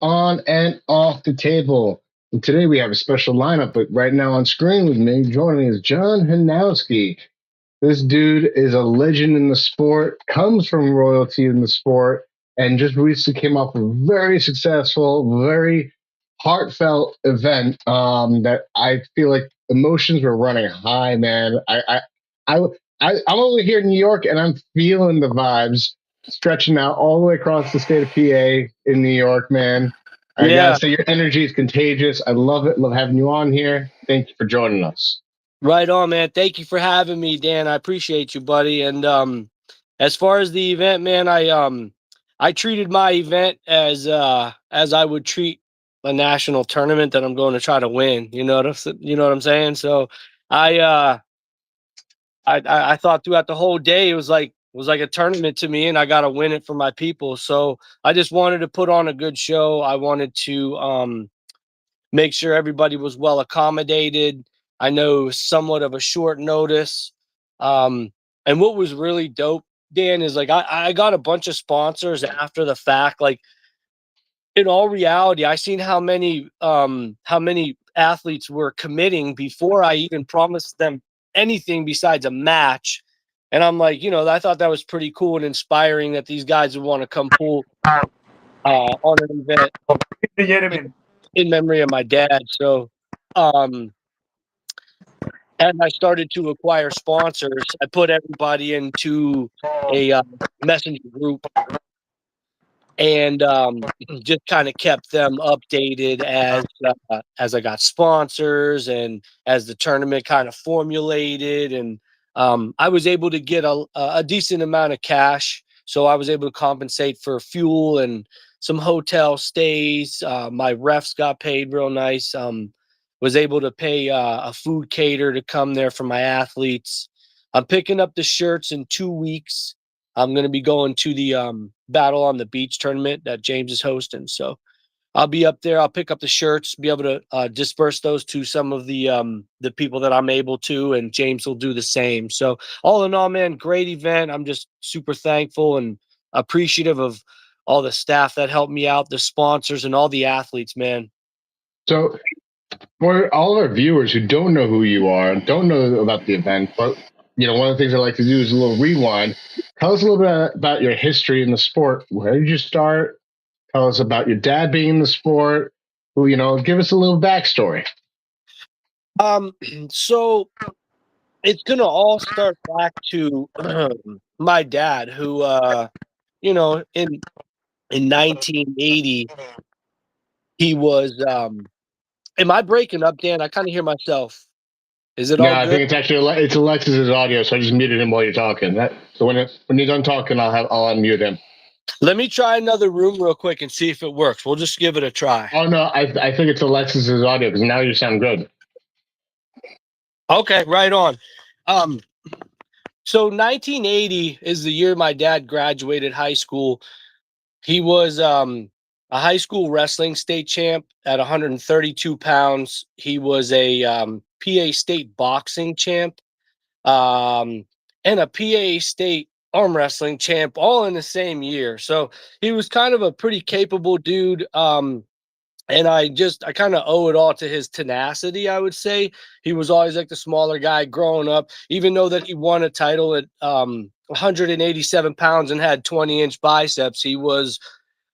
on and off the table. And today we have a special lineup, but right now on screen with me joining is John Heynowski. This dude is a legend in the sport, comes from royalty in the sport, and just recently came off a very successful, very heartfelt event that I feel like emotions were running high, man. I, I'm over here in New York, and I'm feeling the vibes stretching out all the way across the state of PA in New York, man. I gotta Yeah, say, your energy is contagious. I love it. Love having you on here. Thank you for joining us. right on, man. Thank you for having me, Dan. I appreciate you, buddy. And as far as the event, man, I treated my event as I would treat a national tournament that I'm going to try to win. You know what I'm saying? So I uh I thought throughout the whole day it was like a tournament to me, and I got to win it for my people. So I just wanted to put on a good show. I wanted to make sure everybody was well accommodated. I know somewhat of a short notice. Um, and what was really dope, Dan, is like I got a bunch of sponsors after the fact. Like in all reality, I seen how many athletes were committing before I even promised them anything besides a match. And I'm like, I thought that was pretty cool and inspiring that these guys would want to come pull on an event in, in memory of my dad. So um, as I started to acquire sponsors, I put everybody into a messenger group and just kind of kept them updated as I got sponsors and as the tournament kind of formulated. And I was able to get a decent amount of cash, so I was able to compensate for fuel and some hotel stays. My refs got paid real nice. Was able to pay a food caterer to come there for my athletes. I'm picking up the shirts in 2 weeks. I'm going to be going to the Battle on the Beach tournament that James is hosting. So I'll be up there. I'll pick up the shirts, be able to disperse those to some of the people that I'm able to, and James will do the same. So all in all, man, great event. I'm just super thankful and appreciative of all the staff that helped me out, the sponsors, and all the athletes, man. So, for all of our viewers who don't know who you are and don't know about the event, but one of the things I like to do is a little rewind. Tell us a little bit about your history in the sport. Where did you start? Tell us about your dad being in the sport. Well, give us a little backstory. Um, so it's gonna all start back to my dad, who you know, in 1980, he was. Am I breaking up, Dan? I kind of hear myself. Is it No, all I good? think it's Alexis's audio, so I just muted him while you're talking. So when you're done talking, I'll unmute him. Let me try another room real quick and see if it works. We'll just give it a try. Oh no, I think it's Alexis's audio because now you sound good. Okay, right on. Um, so 1980 is the year my dad graduated high school. He was a high school wrestling state champ at 132 pounds. He was a PA state boxing champ, and a PA state arm wrestling champ all in the same year. So he was kind of a pretty capable dude. And I kind of owe it all to his tenacity, I would say. He was always like the smaller guy growing up, even though that he won a title at 187 pounds and had 20-inch biceps. He was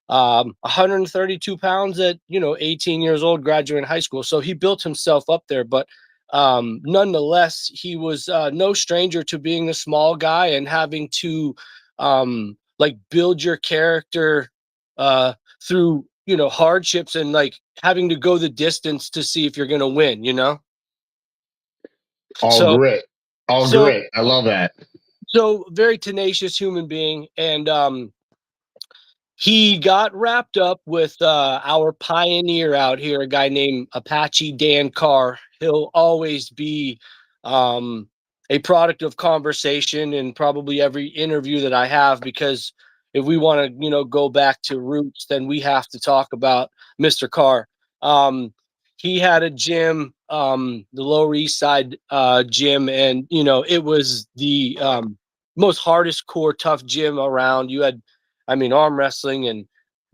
132 pounds at 18 years old, graduating high school. So he built himself up there, but nonetheless, he was no stranger to being a small guy and having to like build your character through hardships and like having to go the distance to see if you're going to win. All So grit, all so grit. I love that. so very tenacious human being. And he got wrapped up with our pioneer out here, a guy named Apache Dan Carr. He'll always be um, a product of conversation in probably every interview that I have, because if we want to, go back to roots, then we have to talk about Mr. Carr. He had a gym, the Lower East Side gym, and it was the most hardest core tough gym around. You had, I mean, arm wrestling and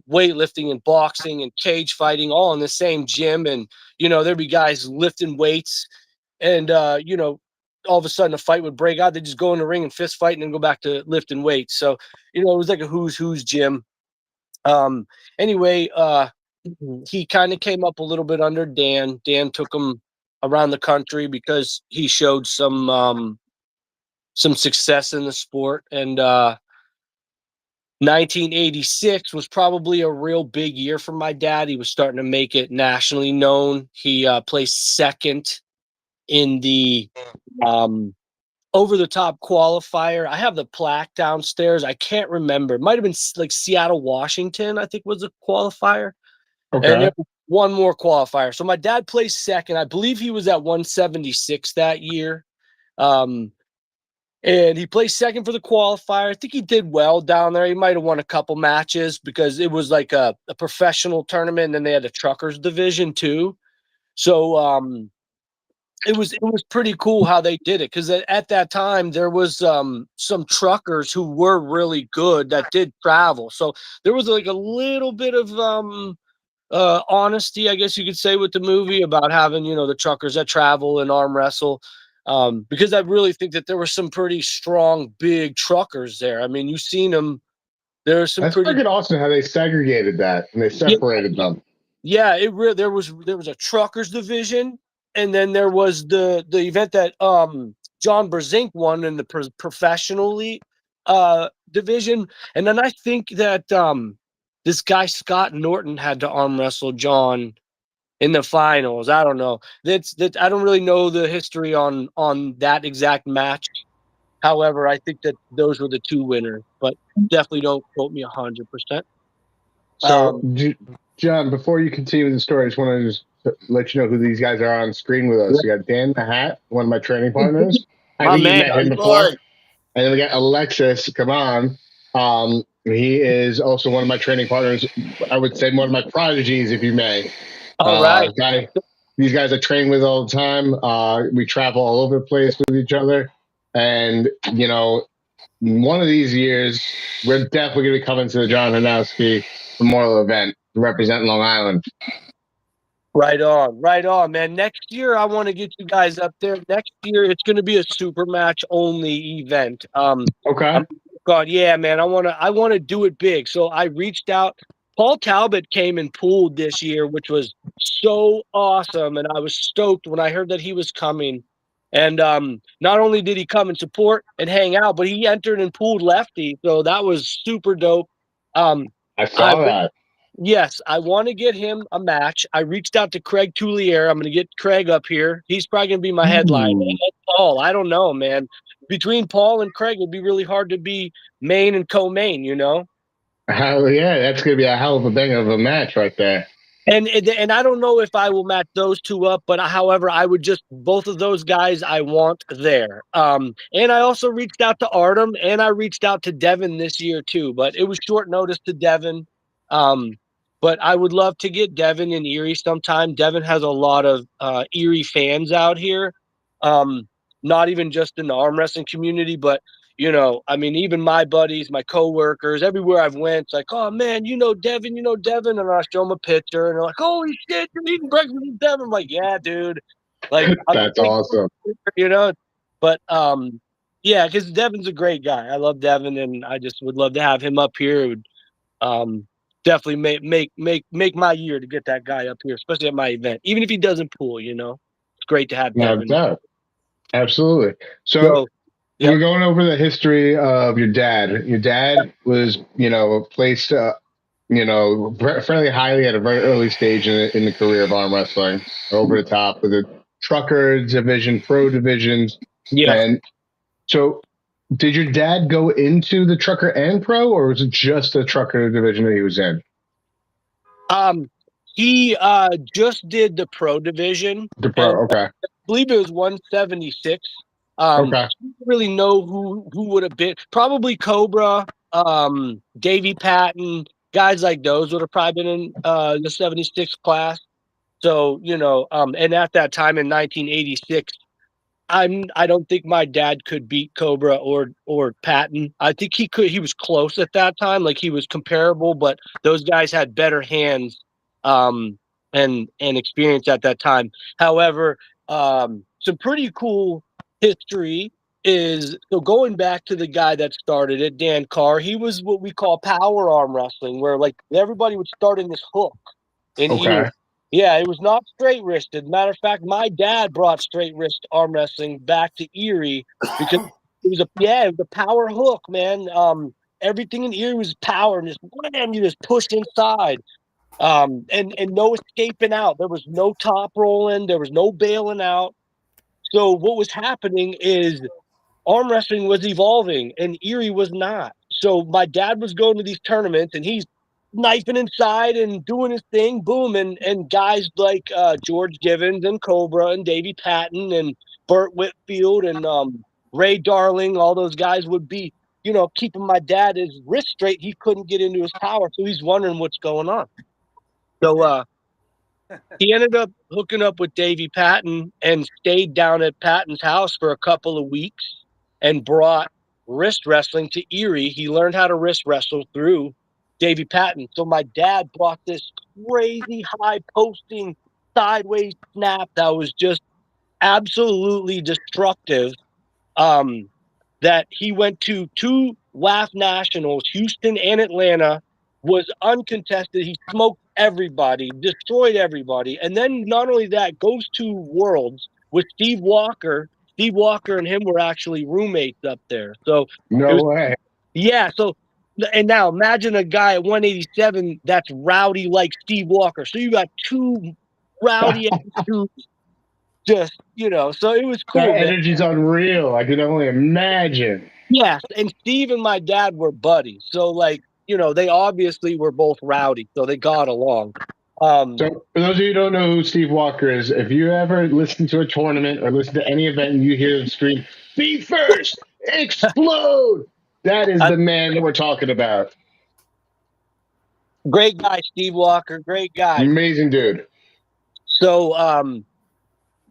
weightlifting and boxing and cage fighting all in the same gym. And, there'd be guys lifting weights and, all of a sudden a fight would break out. They just go in the ring and fist fight and then go back to lifting weights. So, it was like a who's gym. Anyway, he kind of came up a little bit under Dan. Dan took him around the country because he showed some success in the sport. And 1986 was probably a real big year for my dad. He was starting to make it nationally known. He placed second in the over the top qualifier. I have the plaque downstairs. I can't remember. It might have been like Seattle, Washington, I think was a qualifier. Okay. And there was one more qualifier. So my dad placed second. I believe he was at 176 that year. And he placed second for the qualifier. I think he did well down there. He might have won a couple matches because it was like a professional tournament, and then they had a truckers division too. So it was pretty cool how they did it, because at that time there was some truckers who were really good that did travel. So there was like a little bit of honesty, I guess you could say, with the movie about having, the truckers that travel and arm wrestle. Because I really think that there were some pretty strong, big truckers there. I mean, you've seen them. There are some That's pretty freaking awesome how they segregated that and they separated them. Yeah, there was a truckers division, and then there was the event that John Brezink won in the professional division, and then I think that this guy Scott Norton had to arm wrestle John in the finals. I don't know. That I don't really know the history on that exact match. However, I think that those were the two winners, but definitely don't quote me 100%. So, John, before you continue the story, I just want to just let you know who these guys are on screen with us. We got Dan the Hat, one of my training partners. I think you met him before. And then we got Alexis. Come on. He is also one of my training partners. I would say one of my prodigies, if you may. All right. These guys I train with all the time. We travel all over the place with each other. And, one of these years, we're definitely going to be coming to the John Heynowski Memorial event to represent Long Island. Right on, man. Next year, I want to get you guys up there. Next year, it's going to be a super match only event. Okay. God, yeah, man. I want to do it big. So I reached out. Paul Talbot came and pooled this year, which was so awesome, and I was stoked when I heard that he was coming. And not only did he come and support and hang out, but he entered and pooled lefty, so that was super dope. I saw that. Yes, I want to get him a match. I reached out to Craig Toulier. I'm going to get Craig up here. He's probably going to be my headline. Paul, I don't know, man. Between Paul and Craig, it'd be really hard to be main and co-main, Hell yeah, that's going to be a hell of a bang of a match right there. And I don't know if I will match those two up, but however, I would just both of those guys I want there. And I also reached out to Artem, and I reached out to Devin this year too, but it was short notice to Devin. But I would love to get Devin in Erie sometime. Devin has a lot of Erie fans out here, not even just in the arm wrestling community, but I mean, even my buddies, my coworkers, everywhere I've went, it's like, oh man, Devin, and I show them a picture, and they're like, holy shit, you're eating breakfast with Devin. I'm like, yeah, dude. Like, that's awesome. But yeah, because Devin's a great guy. I love Devin, and I just would love to have him up here. It would definitely make my year to get that guy up here, especially at my event. Even if he doesn't pool, it's great to have Devin. No, absolutely. So we're going over the history of your dad. Your dad was, placed, fairly highly at a very early stage in the career of arm wrestling, over the top with the trucker division, pro divisions. Yeah. And so did your dad go into the trucker and pro, or was it just the trucker division that he was in? He just did the pro division. The pro, okay. I believe it was 176. Okay. I don't really know who would have been. Probably Cobra, Davey Patton, guys like those would have probably been in the 76 class. So, and at that time in 1986, I don't think my dad could beat Cobra or Patton. I think he could. He was close at that time, like he was comparable, but those guys had better hands um, and experience at that time. However, some pretty cool history is so going back to the guy that started it, Dan Carr. He was what we call power arm wrestling, where like everybody would start in this hook in Okay. Erie. Yeah, it was not straight wristed. Matter of fact, my dad brought straight wrist arm wrestling back to Erie because it was a power hook, man. Everything in Erie was power, and just wham, you just push inside. And no escaping out. There was no top rolling, there was no bailing out. So what was happening is arm wrestling was evolving and Erie was not. So my dad was going to these tournaments and he's knifing inside and doing his thing, boom, and guys like George Givens and Cobra and Davey Patton and Burt Whitfield and Ray Darling, all those guys would be, keeping my dad his wrist straight. He couldn't get into his power, so he's wondering what's going on. So he ended up hooking up with Davey Patton and stayed down at Patton's house for a couple of weeks and brought wrist wrestling to Erie. He learned how to wrist wrestle through Davey Patton. So my dad brought this crazy high posting sideways snap that was just absolutely destructive. Um, that he went to two WAF nationals, Houston and Atlanta, was uncontested. He smoked everybody, destroyed everybody. And then not only that, goes to Worlds with Steve Walker. Steve Walker and him were actually roommates up there. So it No was, way. yeah. So, and now imagine a guy at 187 that's rowdy like Steve Walker. So you got two rowdy dudes, just, so it was That cool, man. energy's unreal. I can only imagine. Yes, and Steve and my dad were buddies. So like, they obviously were both rowdy, so they got along. So, for those of you who don't know who Steve Walker is, if you ever listen to a tournament or listen to any event and you hear him scream, "Be first, explode!" That is the man that we're talking about. Great guy, Steve Walker, great guy. Amazing dude. So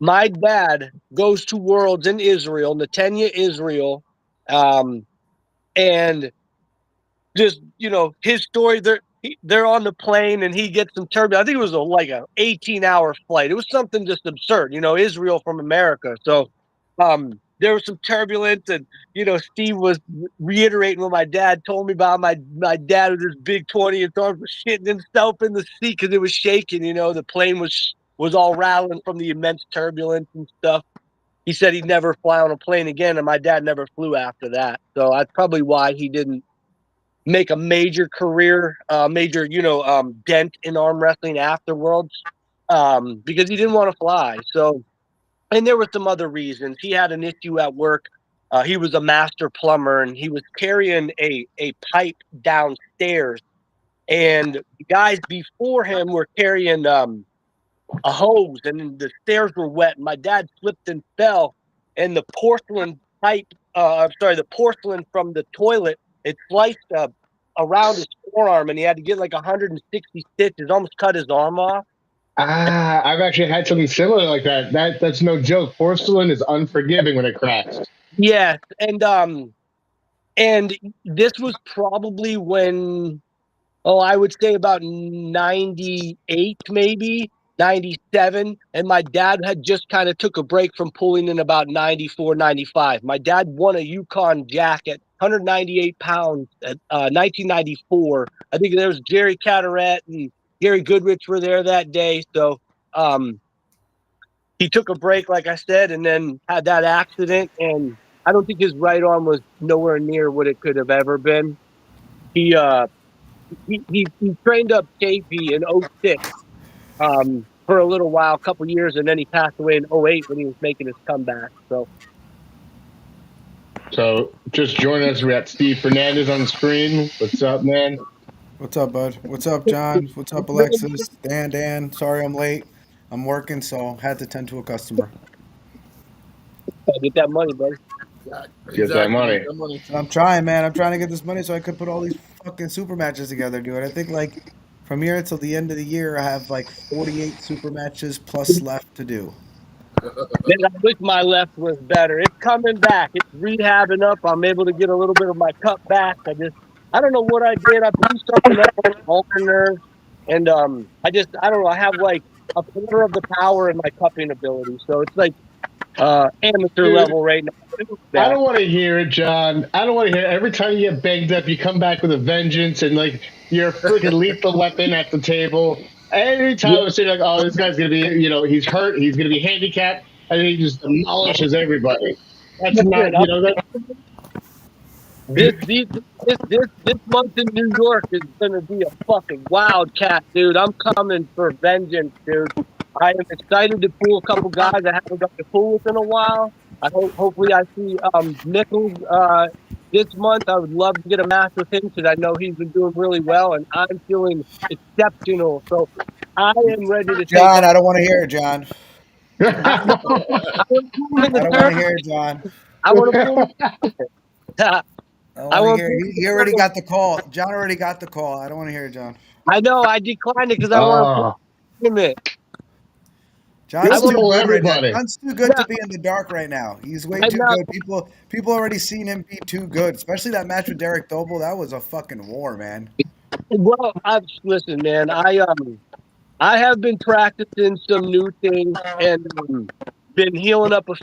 my dad goes to Worlds in Israel, Netanya, Israel, and just, his story, they're on the plane and he gets some turbulence. I think it was like a 18-hour flight. It was something just absurd, Israel from America. So there was some turbulence, and Steve was reiterating what my dad told me about my dad with his big 20-inch arms was shitting himself in the seat because it was shaking. The plane was all rattling from the immense turbulence and stuff. He said he'd never fly on a plane again, and my dad never flew after that. So that's probably why he didn't make a major career, dent in arm wrestling afterwards, because he didn't want to fly. So, and there were some other reasons. He had an issue at work. He was a master plumber, and he was carrying a pipe downstairs. And the guys before him were carrying a hose, and the stairs were wet. And my dad slipped and fell, and the porcelain pipe, the porcelain from the toilet, it sliced around his forearm, and he had to get like 160 stitches, almost cut his arm off. I've actually had something similar like that. That's no joke. Porcelain is unforgiving when it cracks. Yes, and this was probably when, I would say about 98, maybe 97. And my dad had just kind of took a break from pulling in about 94, 95. My dad won a Yukon Jack at 198 pounds at 1994. I think there was Jerry Carteret and Gary Goodrich were there that day. So he took a break, like I said, and then had that accident. And I don't think his right arm was nowhere near what it could have ever been. He trained up KP in 06 for a little while, a couple years, and then he passed away in 08 when he was making his comeback. So, just join us. We got Steve Fernandez on the screen. What's up, man? What's up, bud? What's up, John? What's up, Alexis? Dan. Sorry I'm late. I'm working, so had to tend to a customer. Get that money, buddy. Yeah, Get that money. Get that money. I'm trying, man. I'm trying to get this money so I could put all these fucking super matches together, dude. I think like from here until the end of the year, I have like 48 super matches plus left to do. Man, I wish my left was better. It's coming back. It's rehabbing up. I'm able to get a little bit of my cup back. I don't know what I did. I blew something up on the ulnar nerve, and I don't know. I have like a quarter of the power in my cupping ability, so it's like amateur Dude, level right now. I Back. don't want to hear it, John. I don't want to hear it. Every time you get banged up, you come back with a vengeance and like you're a freaking lethal weapon at the table. Every Yeah, time I say like, oh, this guy's gonna be, he's hurt, he's gonna be handicapped, and then he just demolishes everybody. That's listen, not, This these this month in New York is gonna be a fucking wildcat, dude. I'm coming for vengeance, dude. I am excited to pull a couple guys I haven't got to pull with in a while. Hopefully I see Nichols this month. I would love to get a match with him because I know he's been doing really well and I'm feeling exceptional. So I am ready to take John, on. I don't want to hear it, John. I want I want to pull him in I the don't want to hear tournament. it, John. I want to pull him. I don't I want to want to hear pull it. him in He the already tournament. got the call. John already got the call. I don't want to hear it, John. I know I declined it because I want to pull oh, him in. I John's he'll want too to pull good right now. everybody. John's too good Yeah, to be in the dark right now. He's way I too know. good. People already seen him be too good, especially that match with Derek Doble. That was a fucking war, man. Well, I've listen, man. I have been practicing some new things and been healing up a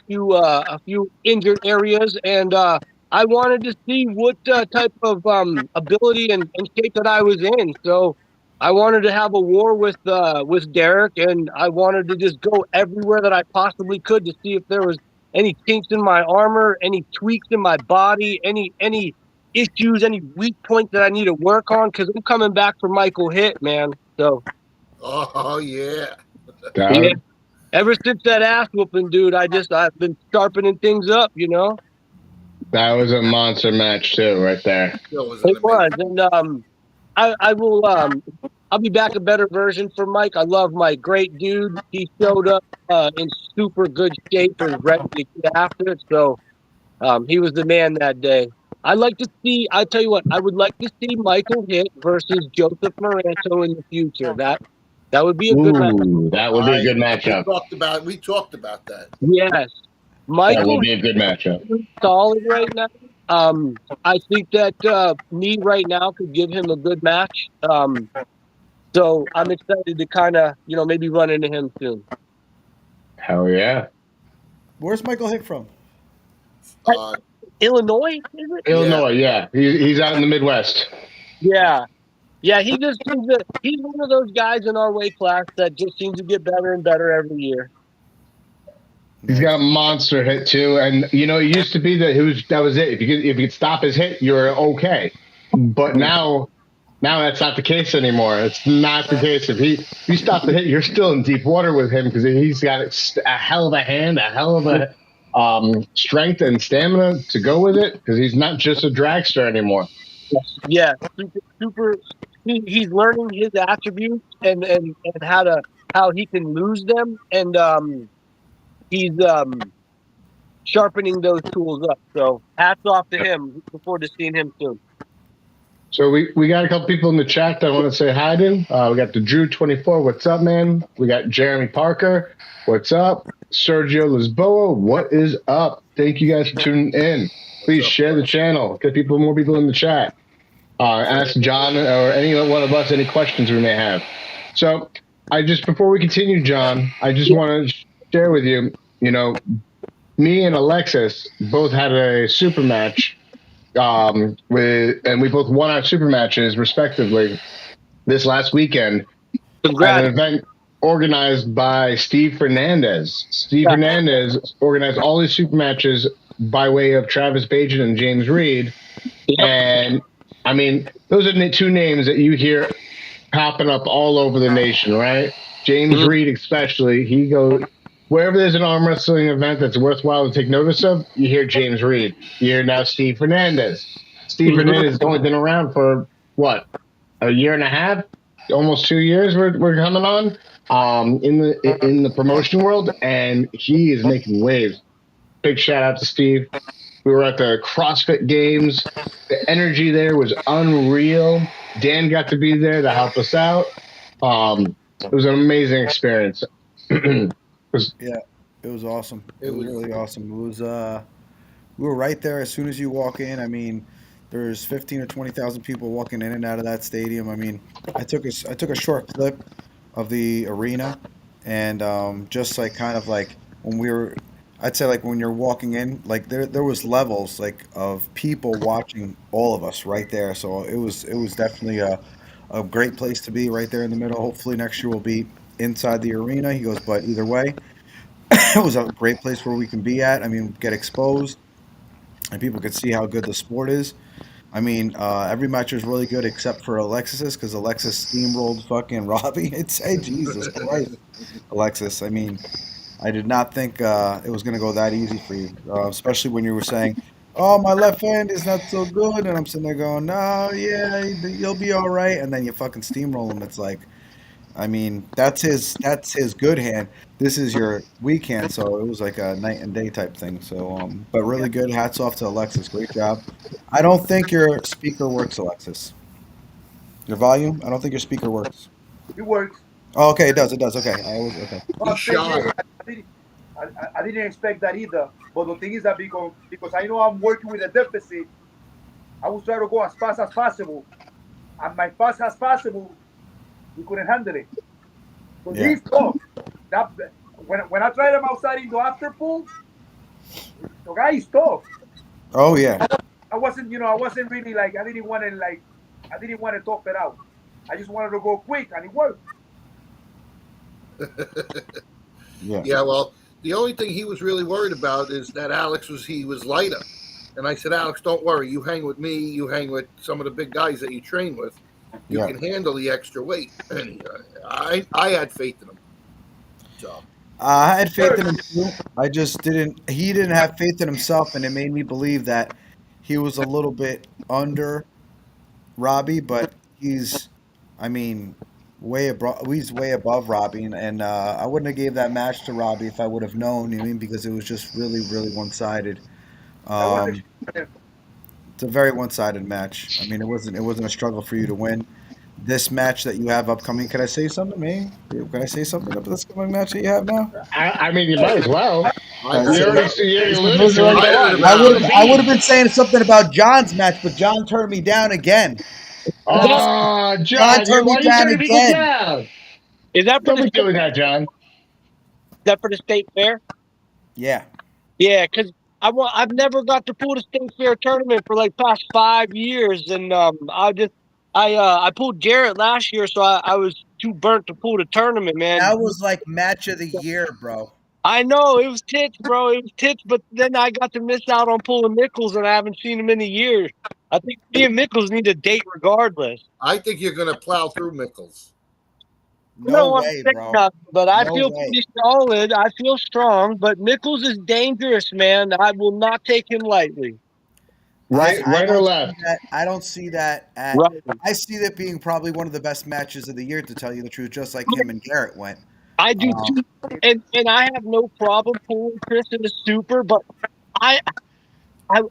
few injured areas, and I wanted to see what type of ability and shape that I was in. So I wanted to have a war with Derek, and I wanted to just go everywhere that I possibly could to see if there was any kinks in my armor, any tweaks in my body, any issues, any weak points that I need to work on. Because I'm coming back for Michael Hitt, man. So. Oh yeah. Yeah, That, ever since that ass whooping, dude, I've been sharpening things up, you know. that was a monster match too, right there. That was an It was, amazing. and I will I'll be back a better version for Mike. I love Mike, great dude. He showed up in super good shape and ready to get after it. So he was the man that day. I'd like to see. I tell you what, I would like to see Michael Hitt versus Joseph Moranto in the future. That would be a good match. Ooh, that would be a I good matchup. we talked about that. Yes, That would Michael be a good matchup. solid right now. I think that me right now could give him a good match. So I'm excited to kind of, maybe run into him soon. Hell yeah. Where's Michael Hick from? Uh, Illinois, is it? yeah. Illinois, yeah. He's out in the Midwest. Yeah. Yeah, he just seems to, he's one of those guys in our weight class that just seems to get better and better every year. He's got a monster hit too, and it used to be that was it. If you could stop his hit, you were okay. But now that's not the case anymore. It's not the case. If you stop the hit, you're still in deep water with him because he's got a hell of a hand, a hell of a strength and stamina to go with it. Because he's not just a dragster anymore. Yeah, super. He's learning his attributes and how he can lose them, and he's sharpening those tools up. So hats off to him. Looking forward to seeing him soon. So we got a couple people in the chat that I want to say hi to. We got the Drew24. What's up, man? We got Jeremy Parker. What's up? Sergio Lisboa. What is up? Thank you guys for tuning in. Please share the channel. Get more people in the chat. Ask John or any one of us any questions we may have. So before we continue, John, I just want to share with you, me and Alexis both had a super match. And we both won our super matches respectively this last weekend. Congrats. At an event organized by Steve Fernandez. Steve Fernandez organized all these super matches by way of Travis Bajan and James Reed. Yep. And I mean, those are the two names that you hear popping up all over the nation, right? James Reed especially. He goes wherever there's an arm wrestling event that's worthwhile to take notice of, you hear James Reed. You hear now Steve Fernandez. Steve Fernandez has only been around for what, a year and a half, almost 2 years. We're coming on in the promotion world, and he is making waves. Big shout out to Steve. We were at the CrossFit Games. The energy there was unreal. Dan got to be there to help us out. It was an amazing experience. Yeah. It was awesome. It It was was. really awesome. It was we were right there as soon as you walk in. I mean, there's 15 or 20,000 people walking in and out of that stadium. I mean, I took a short clip of the arena, and just like kind of like when we were, I'd say like when you're walking in, like there was levels like of people watching all of us right there. So it was definitely a great place to be right there in the middle. Hopefully next year we'll be inside the arena. He goes, but either way, it was a great place where we can be at. I mean, get exposed and people could see how good the sport is. I mean, every match was really good except for Alexis's because Alexis steamrolled fucking Robbie. It's hey Jesus Christ, Alexis. I mean, I did not think it was gonna go that easy for you, especially when you were saying, "Oh, my left hand is not so good," and I'm sitting there going, "No, yeah, you'll be all right," and then you fucking steamroll him. It's like, I mean, that's his good hand. This is your weak hand, so it was like a night and day type thing. So, but really good. Hats off to Alexis. Great job. I don't think your speaker works, Alexis. Your volume? I don't think your speaker works. It works. Oh, okay, it does. It does. Okay, I was okay. What He's I'm saying shy. is, I didn't expect that either. But the thing is that because I know I'm working with a deficit, I will try to go as fast as possible. And my fast as possible, he couldn't handle it. So Yeah. he's tough. That when I tried him outside in the after pool, the guy is tough. Oh yeah. I wasn't, I wasn't really like I didn't want to talk it out. I just wanted to go quick, and it worked. Yeah. Yeah, well, the only thing he was really worried about is that he was lighter. And I said, Alex, don't worry. You hang with me. You hang with some of the big guys that you train with. You Yeah. can handle the extra weight. And I had faith in him. So I had faith in him too. I just didn't. He didn't have faith in himself, and it made me believe that he was a little bit under Robbie, but he's, I mean, way above. He's way above Robbie, and I wouldn't have gave that match to Robbie if I would have known. You know what I mean? Because it was just really, really one-sided. That was Um, it's a very one-sided match. I mean, it wasn't a struggle for you to win. This match that you have upcoming. Can I say something, man? Can I say something about this upcoming match that you have now? I mean, you might as well. I Uh, heard You so- already about it. see, you already so alluded those to are it. like- I heard I about would it. I would have been saying something about John's match, but John turned me down again. Oh, John John, turned why me are you down turning people again. down? Is that for Don't the be doing that, John. state fair? Yeah. Yeah, because I've never got to pull the state fair tournament for like past 5 years, and I pulled Jarrett last year, so I was too burnt to pull the tournament, man. That was like match of the year, bro. I know it was tits, bro. It was tits, but then I got to miss out on pulling Nichols, and I haven't seen him in a year. I think me and Nichols need a date regardless. I think you're going to plow through Mickles. I No don't want to way, say bro. nothing, but I No feel way. pretty solid. I feel strong, but Nichols is dangerous, man. I will not take him lightly. Right, I right or don't see left? that. I don't see that at. Right. I see that being probably one of the best matches of the year, to tell you the truth. Just like him and Garrett went. I do Um, too, and I have no problem pulling Chris in the super, but I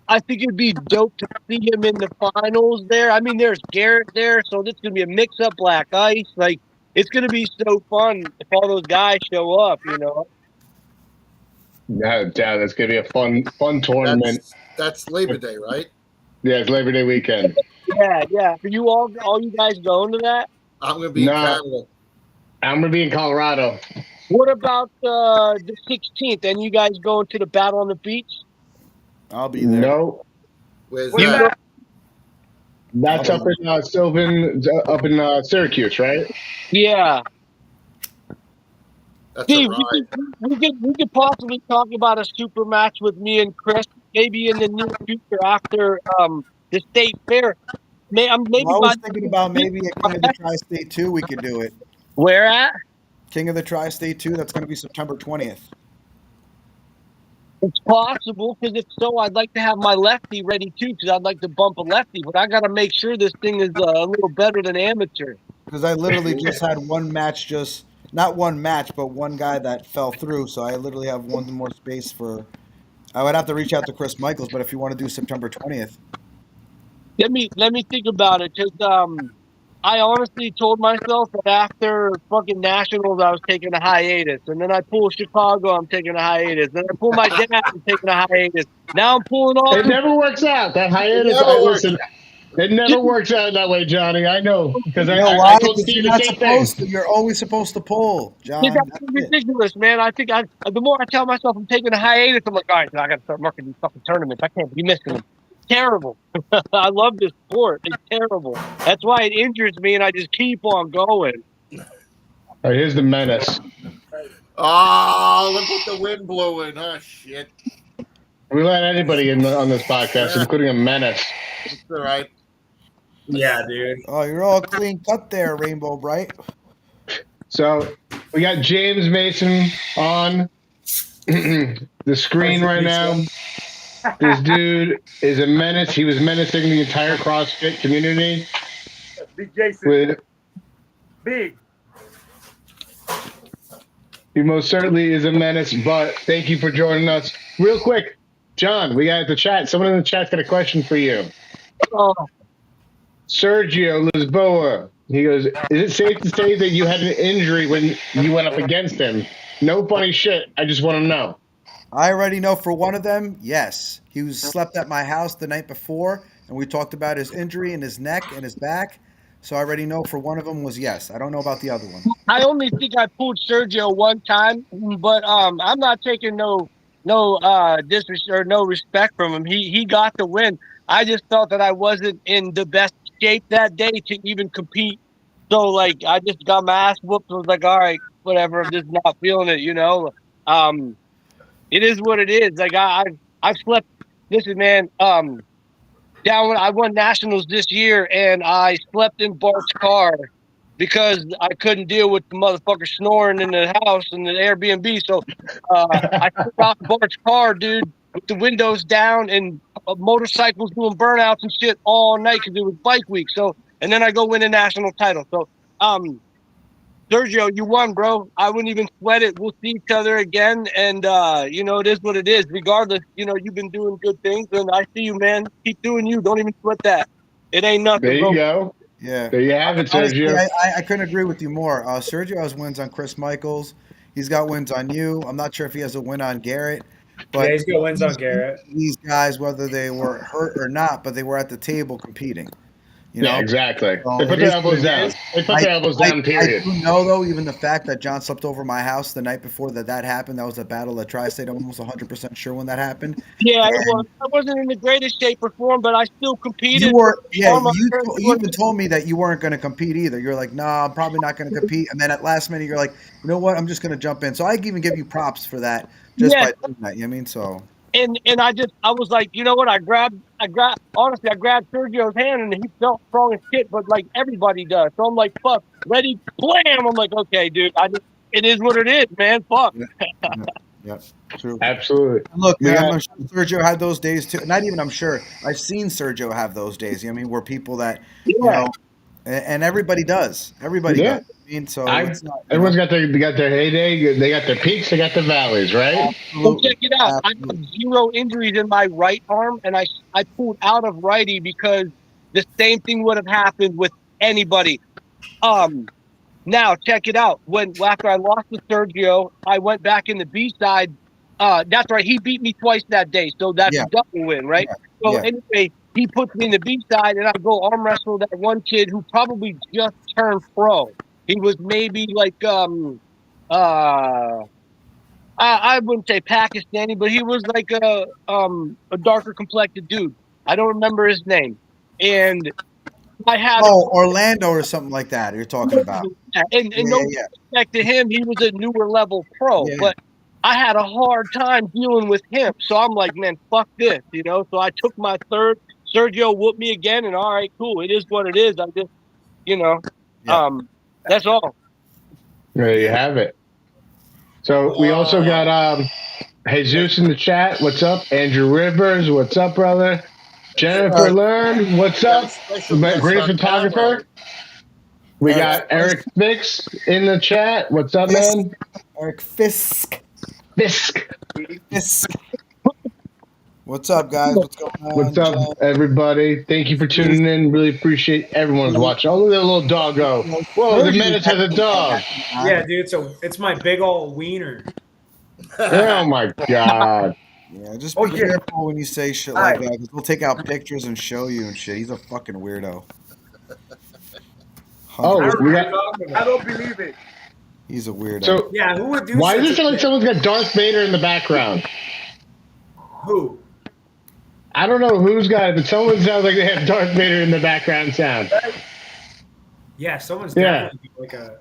I think it'd be dope to see him in the finals there. I mean, there's Garrett there, so this is gonna be a mix-up black ice. Like it's gonna be so fun if all those guys show up. You know. Yeah, that's gonna be a fun tournament. That's Labor Day, right? Yeah, it's Labor Day weekend. Yeah, yeah. Are you all you guys going to that? I'm going to be in No. Canada. I'm gonna be in Colorado. What about the 16th? And you guys going to the Battle on the Beach? I'll be there. No, Where's What's that? that? that's up in Sylvan, up in Syracuse, right? Yeah. That's a Steve, ride. we could possibly talk about a super match with me and Chris, maybe in the near future after the state fair. Maybe Well, I by was thinking about maybe at King of the Tri-State 2 we could do it. where at? King of the Tri-State 2, that's going to be September 20th. It's possible because if so, I'd like to have my lefty ready too because I'd like to bump a lefty, but I got to make sure this thing is a little better than amateur. Because I literally just had one match, not one match, but one guy that fell through. So I literally have one more space for. I would have to reach out to Chris Michaels, but if you want to do September 20th, Let me think about it because I honestly told myself that after fucking nationals, I was taking a hiatus, and then I pull Chicago, I'm taking a hiatus. Then I pull my dad, I'm taking a hiatus. Now I'm pulling all It two. never works out. That hiatus. never works Listen, it never works out that way, Johnny. I know because You know I why? told Because Steve you're the not same thing. supposed to. You're always supposed to pull, John. That's That's it. ridiculous, man. I think the more I tell myself I'm taking a hiatus, I'm like, all right, I got to start marking these fucking tournaments. I can't be missing them. Terrible. I love this sport. It's terrible. That's why it injures me, and I just keep on going. All right, here's the menace. Oh, look what the wind blew in. Oh, shit. We let anybody in on this podcast, including a menace. It's all right. Yeah, dude. Oh, you're all clean cut there, Rainbow Bright. So we got James Mason on the screen right now. This dude is a menace. He was menacing the entire CrossFit community. Big Jason. With Big. he most certainly is a menace. But thank you for joining us. Real quick, John, we got the chat. Someone in the chat's got a question for you. Oh, Sergio Lisboa. He goes, is it safe to say that you had an injury when you went up against him? No funny shit. I just want to know. I already know for one of them, yes. He was slept at my house the night before, and we talked about his injury in his neck and his back. So I already know for one of them was yes. I don't know about the other one. I only think I pulled Sergio one time, but I'm not taking no disrespect or no respect from him. He got the win. I just felt that I wasn't in the best shape that day to even compete. So like I just got my ass whooped. I was like, all right, whatever. I'm just not feeling it, you know. It is what it is. Like I've slept. Listen, man. Down when I won nationals this year, and I slept in Bart's car because I couldn't deal with the motherfucker snoring in the house and the Airbnb. So I slept out in Bart's car, dude, with the windows down and motorcycles doing burnouts and shit all night because it was bike week. So, and then I go win a national title. So, Sergio, you won, bro. I wouldn't even sweat it. We'll see each other again. And, you know, it is what it is. Regardless, you know, you've been doing good things. And I see you, man. Keep doing you. Don't even sweat that. It ain't nothing, There you bro. go. Yeah. There you have it, Honestly, Sergio. I couldn't agree with you more. Sergio has wins on Chris Michaels. He's got wins on you. I'm not sure if he has a win on Garrett. But Yeah, he's got wins on Garrett. These guys, whether they were hurt or not, but they were at the table competing. You know? Yeah, exactly. So They put it their is elbows what it down. is. They put their elbows down, period. I do know, though, even the fact that John slept over my house the night before that happened, that was a battle at Tri-State. I'm almost 100% sure when that happened. Yeah, And it was. I wasn't in the greatest shape or form, but I still competed. you were, yeah, Arm up you there. even told me that you weren't going to compete either. You're like, no, I'm probably not going to compete. And then at last minute, you're like, you know what, I'm just going to jump in. So I even give you props for that just Yeah. by doing that. You know what I mean? So And I was like, you know what? I grabbed Sergio's hand and he felt strong as shit, but like everybody does. So I'm like, fuck, ready, blam. I'm like, okay, dude, it is what it is, man. Fuck. yeah, true. Absolutely. Look, We man, got- I'm sure Sergio had those days too. Not even I'm sure. I've seen Sergio have those days. You know what I mean? Where people that, you know, and everybody does. Everybody Yeah. does. I mean, so it's not, everyone's got their heyday. They got their peaks. They got their valleys, right? So check it out. I have 0 injuries in my right arm, and I pulled out of righty because the same thing would have happened with anybody. Now check it out. After I lost to Sergio, I went back in the B side. That's right. He beat me twice that day, so that's a double win, right? So anyway, he puts me in the B side, and I go arm wrestle that one kid who probably just turned pro. He was maybe like I wouldn't say Pakistani, but he was like a darker complected dude. I don't remember his name, and I had Orlando or something like that. You're talking about. And no respect to him, he was a newer level pro, but I had a hard time dealing with him. So I'm like, man, fuck this, you know. So I took my third. Sergio whooped me again, and all right, cool. It is what it is. I just, you know, that's all. There you have it. So we also got Jesus in the chat. What's up? Andrew Rivers. What's up, brother? Jennifer Learn. What's up? Great photographer. We got Eric Fix in the chat. What's up, man? Eric Fisk. Fisk. Fisk. What's up, guys? What's going on? What's up, John? everybody? Thank you for tuning in. Really appreciate everyone's watching. Oh, look at that little doggo. Whoa, the menace has a dog. Yeah, dude. It's my big old wiener. Oh my god. Yeah, just be careful when you say shit like that, because we'll take out pictures and show you and shit. He's a fucking weirdo. Oh, I don't believe it. He's a weirdo. So yeah, who would do? Why does it sound like someone's got Darth Vader in the background? Who? I don't know who's got it, but someone sounds like they have Darth Vader in the background sound. Yeah, someone's definitely like a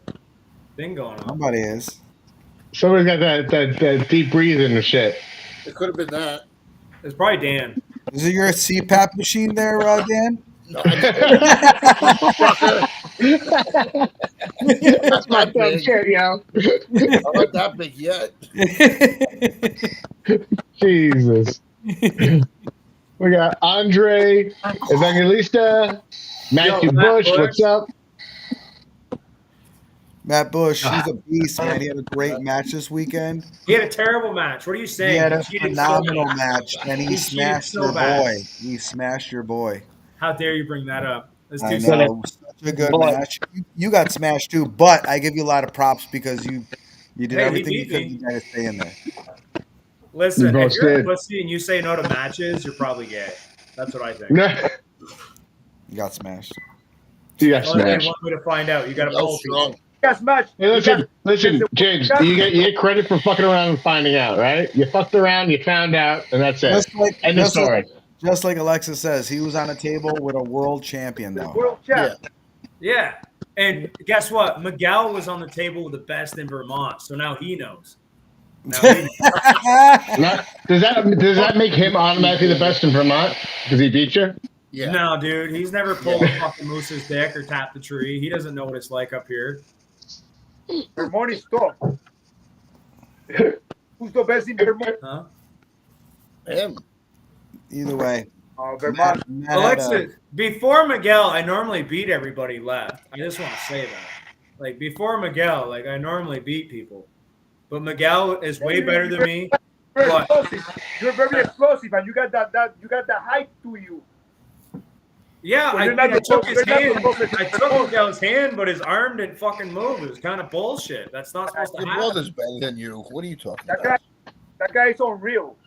thing going on. Somebody is. Somebody's got that deep breathing and shit. It could have been that. It's probably Dan. Is it your CPAP machine there, Dan? No, That's my dumb shit, yo. I'm not that big yet. Jesus. We got Andre Evangelista, Matthew Bush. What's up? Matt Bush, he's a beast, man. He had a great match this weekend. He had a terrible match. What are you saying? He had a phenomenal match, and he smashed your boy. He smashed your boy. How dare you bring that up? I know, such a good match. You got smashed too, but I give you a lot of props because you did everything you could to stay in there. Listen, if you're a pussy and you say no to matches, you're probably gay. That's what I think. You got smashed. You got smashed. One way to find out. You got to pull strong. Got smashed. Hey, listen, James. You get credit for fucking around and finding out, right? You fucked around, you found out, and that's it. End of story. Just like Alexis says, he was on a table with a world champion, though. World champ. Yeah. And guess what? Miguel was on the table with the best in Vermont, so now he knows. Does that make him automatically the best in Vermont because he beat you? Yeah. No, dude. He's never pulled a fucking moose's dick or tapped the tree. He doesn't know what it's like up here. Vermont is tough. Who's the best in Vermont? Huh? Him. Either way. Vermont. Alexis, before Miguel, I normally beat everybody left. I just want to say that. Like, before Miguel, like, I normally beat people. But Miguel is way better than me. You're very explosive, and you got that height to you. Yeah, I took his hand. I took Miguel's hand, but his arm didn't fucking move. It was kind of bullshit. That's not supposed to happen. Your brother's better than you. What are you talking about? That guy is unreal.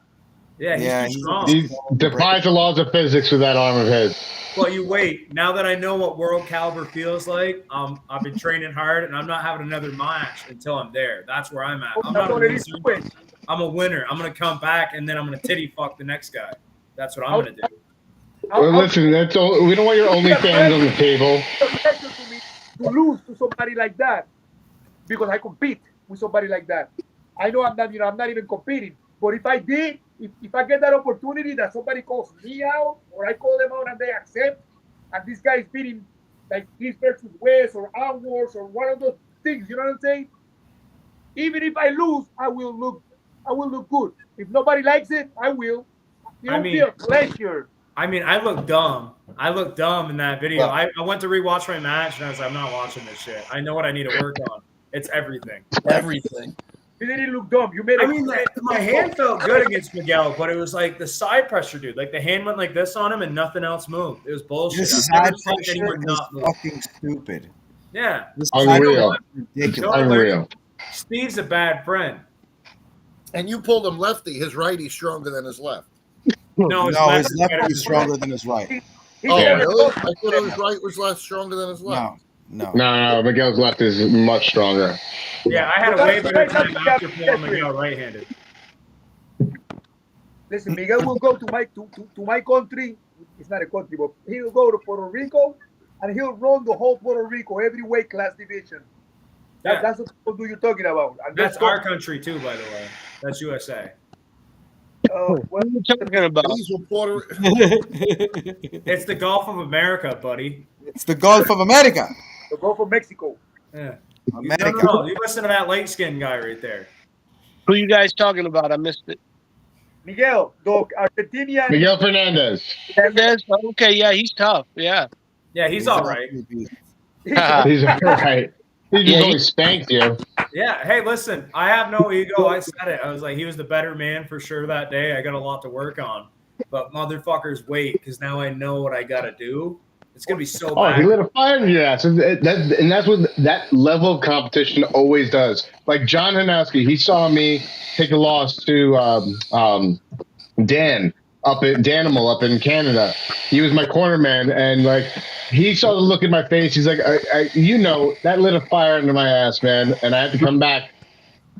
Yeah, he's strong. He defies the laws of physics with that arm of his. Well, you wait. Now that I know what world caliber feels like, I've been training hard, and I'm not having another match until I'm there. That's where I'm at. I'm not a loser. I'm a winner. I'm going to come back, and then I'm going to titty fuck the next guy. That's what I'm going to do. Well, listen, we don't want your OnlyFans on the table. To lose to somebody like that, because I compete with somebody like that. I know I'm not even competing. But if I did, if I get that opportunity that somebody calls me out or I call them out and they accept, and this guy is beating like East versus West or Outwards or one of those things, you know what I'm saying? Even if I lose, I will look good. If nobody likes it, I will. It'll be a pleasure. I mean, I look dumb. I look dumb in that video. I went to rewatch my match and I was like, I'm not watching this shit. I know what I need to work on. It's everything. Everything. You didn't look dumb. You made it. I mean, my hand felt good against Miguel, but it was like the side pressure, dude. Like the hand went like this on him and nothing else moved. It was bullshit. This side pressure is fucking stupid. Yeah. Unreal. Ridiculous. Unreal. Steve's a bad friend. And you pulled him lefty. His righty's stronger than his left. No, his left is stronger than his right. Oh, really? I thought his right was less stronger than his left. No. Miguel's left is much stronger. Yeah, I had a way better time after pulling Miguel right-handed. Listen, Miguel will go to my country. It's not a country, but he'll go to Puerto Rico and he'll run the whole Puerto Rico, every weight class division. That's what you're talking about. And that's our country too, by the way. That's USA. What are you talking about? It's the Gulf of America, buddy. It's the Gulf of America. The Gulf of Mexico. Yeah. America. No. You listen to that light-skinned guy right there. Who you guys talking about? I missed it. Miguel, the Argentinian. Miguel Fernandez. Fernandez? Okay, yeah, he's tough. Yeah. Yeah, he's all right. He's all right. He just only spanked you. Yeah. Hey, listen, I have no ego. I said it. I was like, he was the better man for sure that day. I got a lot to work on. but motherfuckers wait because now I know what I gotta do. It's gonna be so Oh, bad. he lit a fire in your ass. And that's what that level of competition always does. Like John Heynowski, he saw me take a loss to Dan Danimal up in Canada. He was my corner man, and like he saw the look in my face. He's like, that lit a fire under my ass, man. And I had to come back.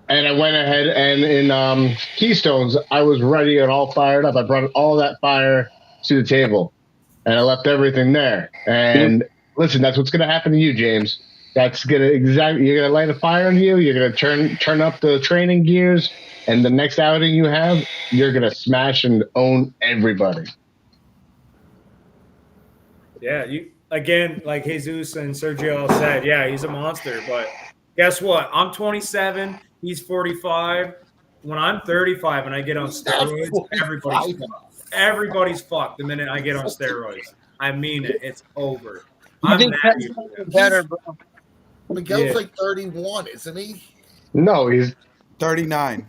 And I went ahead and in Keystones, I was ready and all fired up. I brought all that fire to the table. And I left everything there. And listen, that's what's going to happen to you, James. That's going to you're going to light a fire on you. You're going to turn up the training gears. And the next outing you have, you're going to smash and own everybody. Yeah, again, like Jesus and Sergio said, yeah, he's a monster. But guess what? I'm 27. He's 45. When I'm 35 and I get on steroids, everybody's fucked the minute I get on steroids. I mean it. It's over. I think that's better, bro. Miguel's like 31, isn't he? No, he's 39.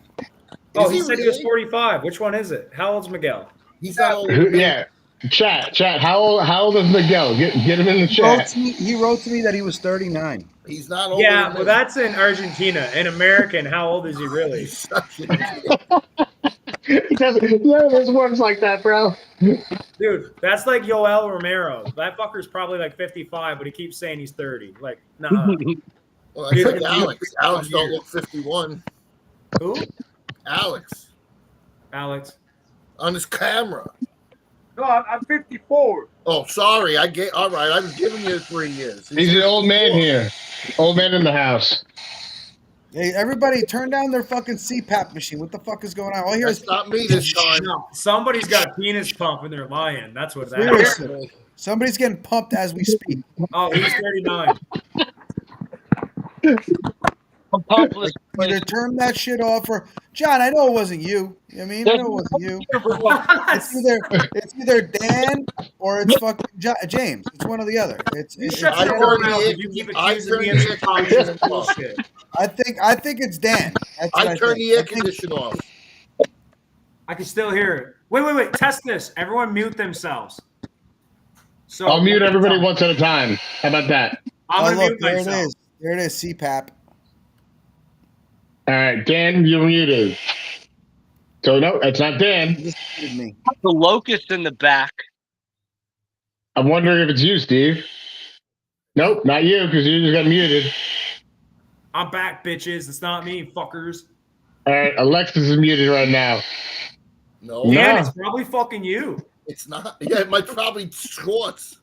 Oh, he said he was 45. Which one is it? How old's Miguel? He's not old. Yeah. Chat. How old is Miguel? Get him in the chat. He wrote to me that he was 39. He's not old. Yeah, well, that's in Argentina. In American, how old is he really? There's words like that, bro. Dude, that's like Yoel Romero. That fucker's probably like 55, but he keeps saying he's 30. Like, nah. Well, that's like Alex. Alex don't look 51. Who? Alex. On his camera. No, I'm 54. Oh, sorry. All right. I was giving you 3 years. He's an old man here. Old man in the house. Hey, everybody, turn down their fucking CPAP machine. What the fuck is going on? All I hear is not me this time. No, somebody's got a penis pump and they're lying. That's what that seriously. is. Somebody's getting pumped as we speak. Oh, he's 39. Either turn that shit off or John. I know it wasn't you. I mean, I know it wasn't you. It's either Dan or it's fucking James. It's one or the other. I think it's Dan. I turned the air conditioner off. I can still hear it. Wait. Test this. Everyone mute themselves. So I'll mute everybody once at a time. How about that? I'm gonna mute there myself. it is. There it is. CPAP. All right, Dan, you're muted. So no, it's not Dan. Me. The locust in the back. I'm wondering if it's you, Steve. Nope, not you, because you just got muted. I'm back, bitches. It's not me, fuckers. All right, Alexis is muted right now. No. Yeah, it's probably fucking you. It's not. Yeah, it might probably Schwartz.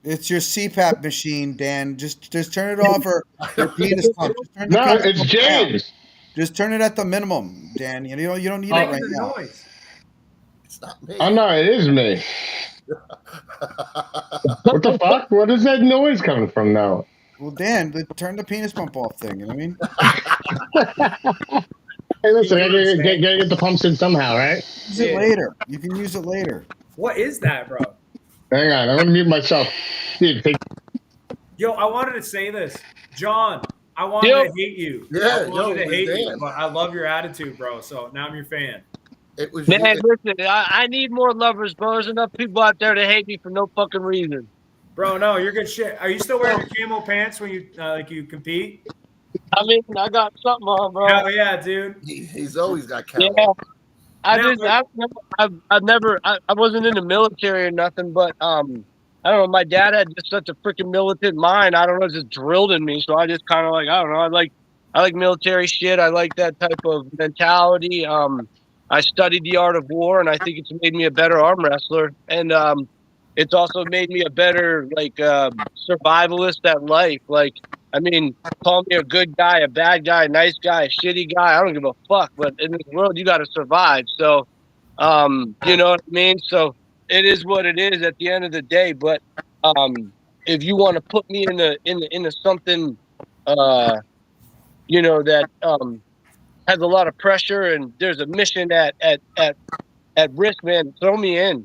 It's your CPAP machine, Dan. Just turn it off or your penis pump. No, it's James. Down. Just turn it at the minimum, Dan. You don't need it right now. Noise. It's not me. Oh no, it is me. What the fuck? What is that noise coming from now? Well, Dan, turn the penis pump off thing. You know what I mean? Hey, listen, I gotta get the pumps in somehow, right? Use it later. You can use it later. What is that, bro? Hang on, I'm gonna mute myself. Steve, Yo, I wanted to say this. John, I wanted to hate you. Yeah, I wanted to hate you, but I love your attitude, bro. So now I'm your fan. It was Man, listen, I need more lovers, bro. There's enough people out there to hate me for no fucking reason. Bro, no, you're good shit. Are you still wearing your camo pants when you compete? I mean, I got something on, bro. Hell yeah, dude. He's always got camo. Yeah. I wasn't in the military or nothing, but I don't know. My dad had just such a freaking militant mind. I don't know, it just drilled in me. So I just kind of like, I don't know. I like military shit. I like that type of mentality. I studied the art of war, and I think it's made me a better arm wrestler. And it's also made me a better survivalist at life. Like, I mean, call me a good guy, a bad guy, a nice guy, a shitty guy. I don't give a fuck. But in this world, you got to survive. So, you know what I mean? So it is what it is at the end of the day. But if you want to put me into something, you know, that has a lot of pressure and there's a mission at risk, man, throw me in.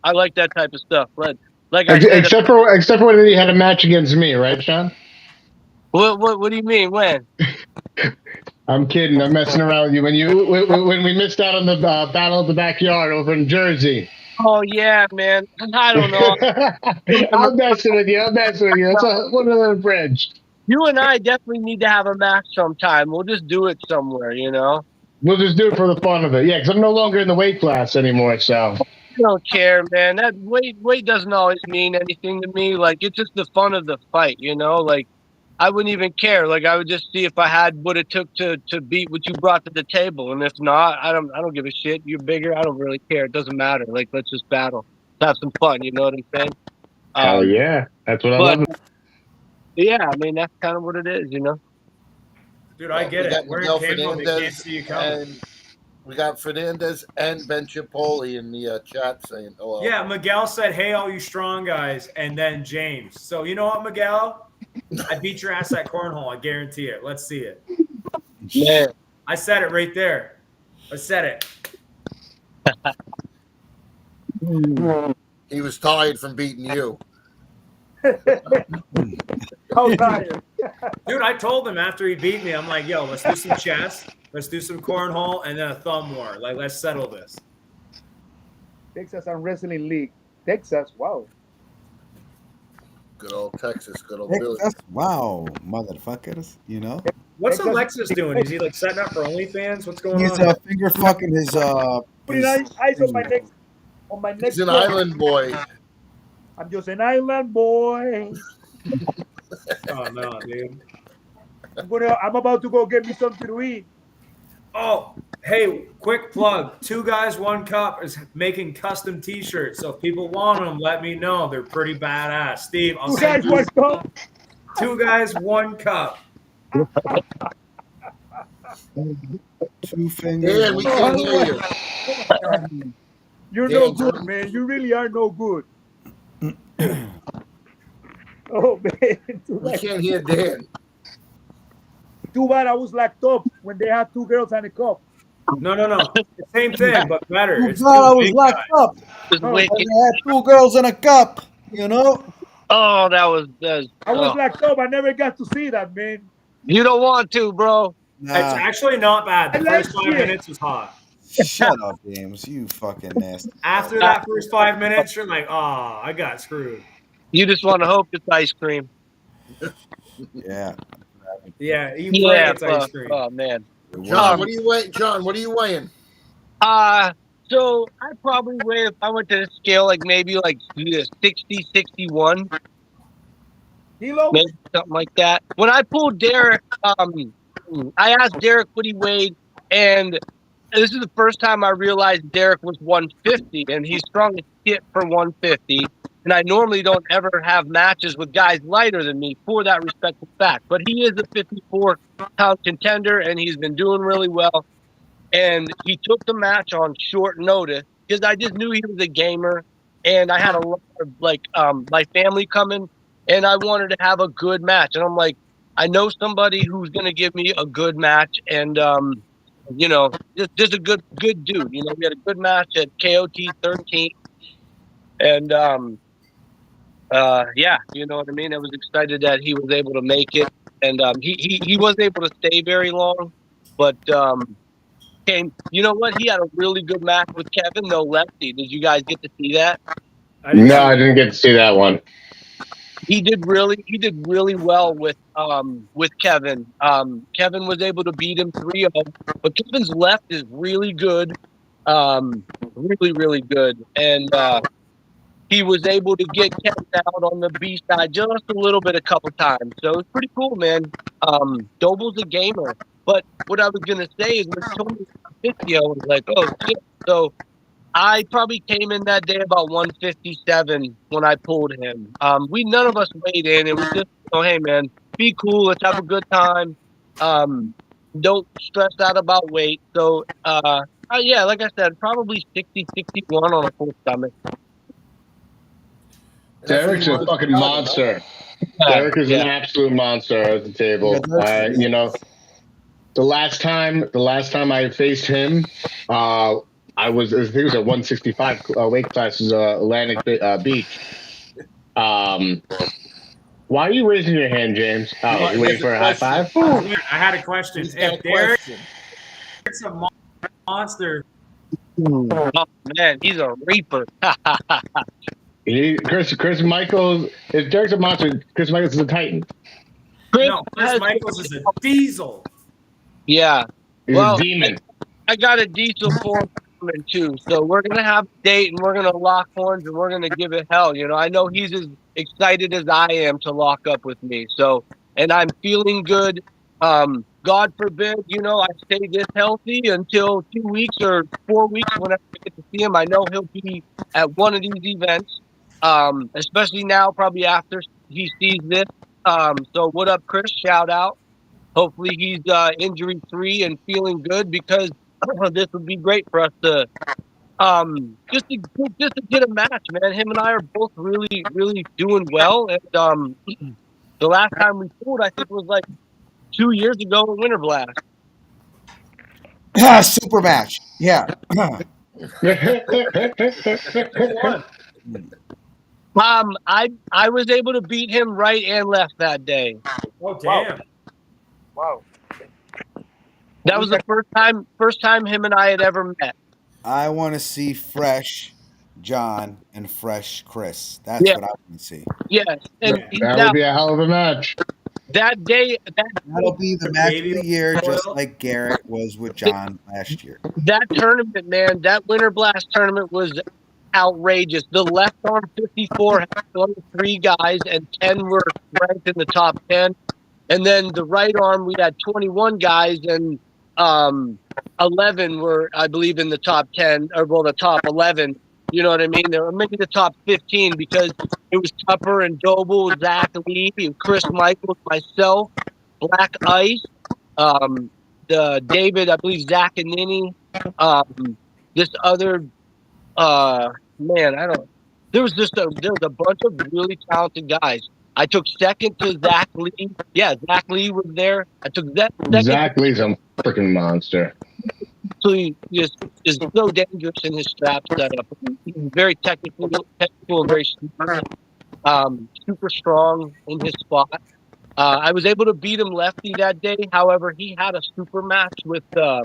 I like that type of stuff. But like I said, except for when he had a match against me, right, Sean? What do you mean? When? I'm kidding. I'm messing around with you. When we missed out on the battle of the backyard over in Jersey. Oh yeah, man. I don't know. I'm messing with you. It's one of the bridge. You and I definitely need to have a match sometime. We'll just do it somewhere, you know. We'll just do it for the fun of it. Yeah, because I'm no longer in the weight class anymore. So I don't care, man. That weight doesn't always mean anything to me. Like it's just the fun of the fight, you know. Like I wouldn't even care. Like I would just see if I had what it took to beat what you brought to the table, and if not, I don't give a shit. You're bigger. I don't really care. It doesn't matter. Like let's just battle. Let's have some fun. You know what I'm saying? hell yeah, that's what I but love. yeah, I mean that's kind of what it is, you know. Dude, I get it. We're in Campbell. They can't see you coming. And we got Fernandez and Ben Chipotle in the chat saying hello. Yeah, Miguel said, "Hey, all you strong guys," and then James. So you know what, Miguel? I beat your ass at cornhole. I guarantee it. Let's see it. Yeah. I said it right there. I said it. He was tired from beating you. How tired? Dude, I told him after he beat me, I'm like, yo, let's do some chess, let's do some cornhole, and then a thumb war. Like, let's settle this. Texas and Wrestling League. Texas, wow. Good old Texas, good old Billy. Wow, motherfuckers, you know? What's Alexis doing? Is he like setting up for OnlyFans? What's going He's on? finger fucking his Putting eyes on my next. He's an island boy. I'm just an island boy. Oh no, dude. I'm about to go get me something to eat. Oh, hey, quick plug. 2 Guys, 1 Cup is making custom t-shirts. So if people want them, let me know. They're pretty badass. Steve, I'll 2 send Guys, you 1 Cup. 2 Guys, 1 Cup. 2 fingers. Dan, we can't hear you. You're no good, man. You really are no good. Oh man, We can't hear Dan. Too bad I was locked up when they had 2 girls and a cup. No. Same thing, but better. You It's thought I 2 was big locked guys. up. Just Oh, wicked. I had 2 girls in a cup, you know? Oh, that was I was locked up. I never got to see that, man. You don't want to, bro. It's actually not bad. The I like first 5 shit. minutes was hot. Shut up, James. You fucking nasty. After that first 5 minutes, you're like, oh, I got screwed. You just want to hope it's ice cream. Yeah. Yeah, you Yeah, it's ice cream. oh man. John, what are you weighing? John, what are you weighing? So I probably weigh, if I went to the scale, like maybe like 60, 61, Kilo? maybe something like that. When I pulled Derek, I asked Derek what he weighed, and this is the first time I realized Derek was 150, and he's strong as shit for 150. And I normally don't ever have matches with guys lighter than me for that respectful fact. But he is a 54-pound contender, and he's been doing really well. And he took the match on short notice because I just knew he was a gamer, and I had a lot of my family coming, and I wanted to have a good match. And I'm like, I know somebody who's gonna give me a good match, and just a good dude. You know, we had a good match at KOT 13, and yeah, you know what I mean. I was excited that he was able to make it, and he wasn't able to stay very long, but you know what? He had a really good match with Kevin, no lefty. Did you guys get to see that? No, I didn't get to see that one. He did really well with Kevin. Kevin was able to beat him 3-0, but Kevin's left is really good, really good, and he was able to get Kevin out on the B side just a little bit a couple times. So it's pretty cool, man. Doble's a gamer. But what I was going to say is when he told me 50, I was like, oh, shit. So I probably came in that day about 157 when I pulled him. None of us weighed in. It was just, hey, man, be cool. Let's have a good time. Don't stress out about weight. So, yeah, like I said, probably 60, 61 on a full stomach. Derek's a fucking monster. Derek is an absolute monster at the table. You know, the last time I faced him, I think it was at 165 weight classes, Atlantic Beach. Why are you raising your hand, James? Oh, What? you waiting for a high five? I had a question. He's got If a Derek's question. a monster, Oh man, he's a reaper. Chris Michaels. If Derek's a monster, Chris Michaels is a Titan. Chris Chris Michaels is a diesel. Yeah. He's Well, a demon. I got a diesel form coming too, so we're gonna have a date and we're gonna lock horns and we're gonna give it hell. You know, I know he's as excited as I am to lock up with me. So, and I'm feeling good. God forbid, you know, I stay this healthy until 2 weeks or 4 weeks whenever I get to see him. I know he'll be at one of these events. Especially now, probably after he sees this. So what up, Chris? Shout out. Hopefully he's injury free and feeling good because this would be great for us to just to get a match, man. Him and I are both really doing well, and the last time we fought, I think was like 2 years ago at Winter Blast. Super match. Yeah. I was able to beat him right and left that day. Oh damn! Wow. That was the first time him and I had ever met. I want to see fresh John and fresh Chris. That's what I want to see. Yes, and That would be a hell of a match. that day, That'll be the match of the year, just like Garrett was with John last year. that tournament, man, that Winter Blast tournament was outrageous. The left arm 54 had 23 guys, and 10 were ranked in the top 10. And then the right arm, we had 21 guys, and 11 were, I believe, in the top 10, or well, the top 11. You know what I mean? They were maybe the top 15 because it was Tupper and Doble, Zach Lee, and Chris Michaels, myself, Black Ice, the David, I believe, Zach and Nini, this other man, I don't. There was a bunch of really talented guys. I took second to Zach Lee. Yeah, Zach Lee was there. I took that second. Zach Lee's a freaking monster. So he is so dangerous in his strap setup. He's very technical and very smart. Super strong in his spot. I was able to beat him lefty that day. However, he had a super match with I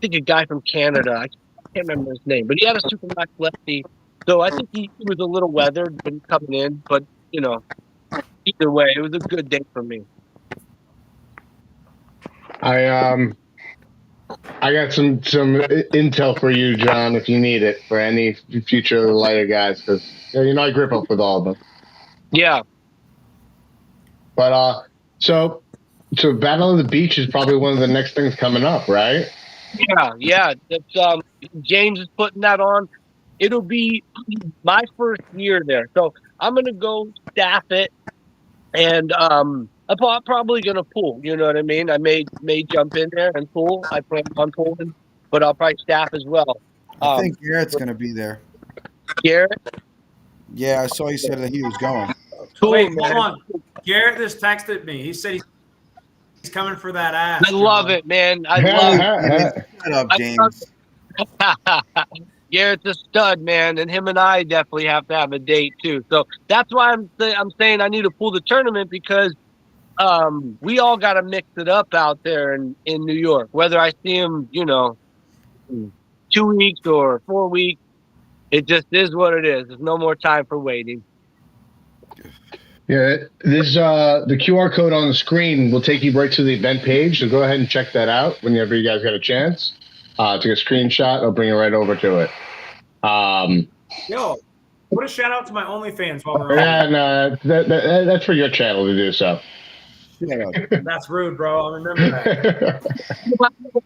think a guy from Canada. I can't remember his name, but he had a super match lefty. So I think he was a little weathered when coming in, but you know, either way, it was a good day for me. I got some intel for you, John, if you need it for any future lighter guys, because you know I grip up with all of them. Yeah. But so Battle of the Beach is probably one of the next things coming up, right? Yeah. That's James is putting that on. It'll be my first year there, so I'm gonna go staff it, and I'm probably gonna pull. You know what I mean? I may jump in there and pull. I plan on pulling, but I'll probably staff as well. I think Garrett's gonna be there. Garrett? Yeah, I saw you said that he was going. Cool, Wait, man. hold on. Garrett just texted me. He said he's coming for that ass. I love it, man. I love it. Shut up, James. Garrett's a stud, man, and him and I definitely have to have a date too. So that's why I'm saying I need to pull the tournament, because we all got to mix it up out there in New York. Whether I see him, 2 weeks or 4 weeks, it just is what it is. There's no more time for waiting. Yeah, this the QR code on the screen will take you right to the event page. So go ahead and check that out whenever you guys got a chance. Take a screenshot. I'll bring you right over to it. Yo, put a shout out to my OnlyFans while we're on. Yeah, no, that's for your channel to do so. That's rude, bro. I remember that.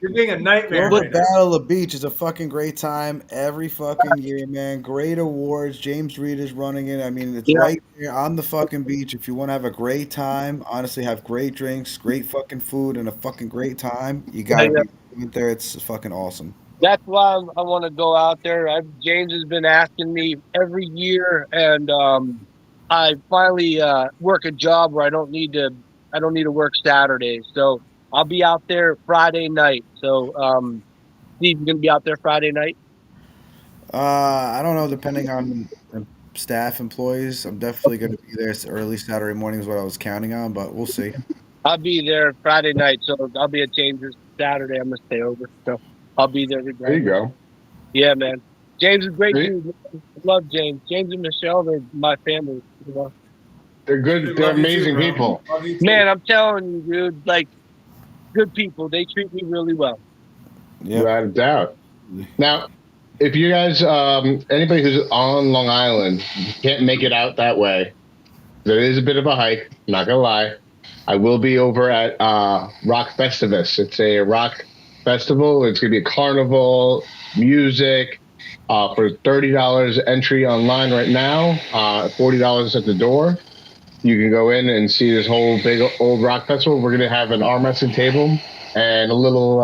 You're being a nightmare. Battle of the Beach is a fucking great time every fucking year, man. Great awards. James Reed is running it. I mean, it's right there on the fucking beach. If you want to have a great time, honestly, have great drinks, great fucking food, and a fucking great time, you gotta be there. It's fucking awesome. That's why I want to go out there. James has been asking me every year, and I finally work a job where I don't need to work Saturdays, so I'll be out there Friday night. So, Steve, you gonna be out there Friday night? I don't know, depending on staff employees. I'm definitely going to be there early Saturday morning is what I was counting on, but we'll see. I'll be there Friday night, so I'll be at James's Saturday. I'm gonna stay over, so I'll be there There you regardless. go. Yeah, man. James is a great Great. dude. Man. I love James. James and Michelle, they're my family. You know? They're good. They're Love you too, amazing bro. people. Love you too. Man, I'm telling you, dude. Like, good people. They treat me really well. Yeah. Without a doubt. Now, if you guys, anybody who's on Long Island, can't make it out that way, there is a bit of a hike. Not gonna lie. I will be over at Rock Festivus. It's a rock festival. It's gonna be a carnival, music. For $30 entry online right now, $40 at the door. You can go in and see this whole big old rock festival. We're gonna have an arm wrestling table and a little,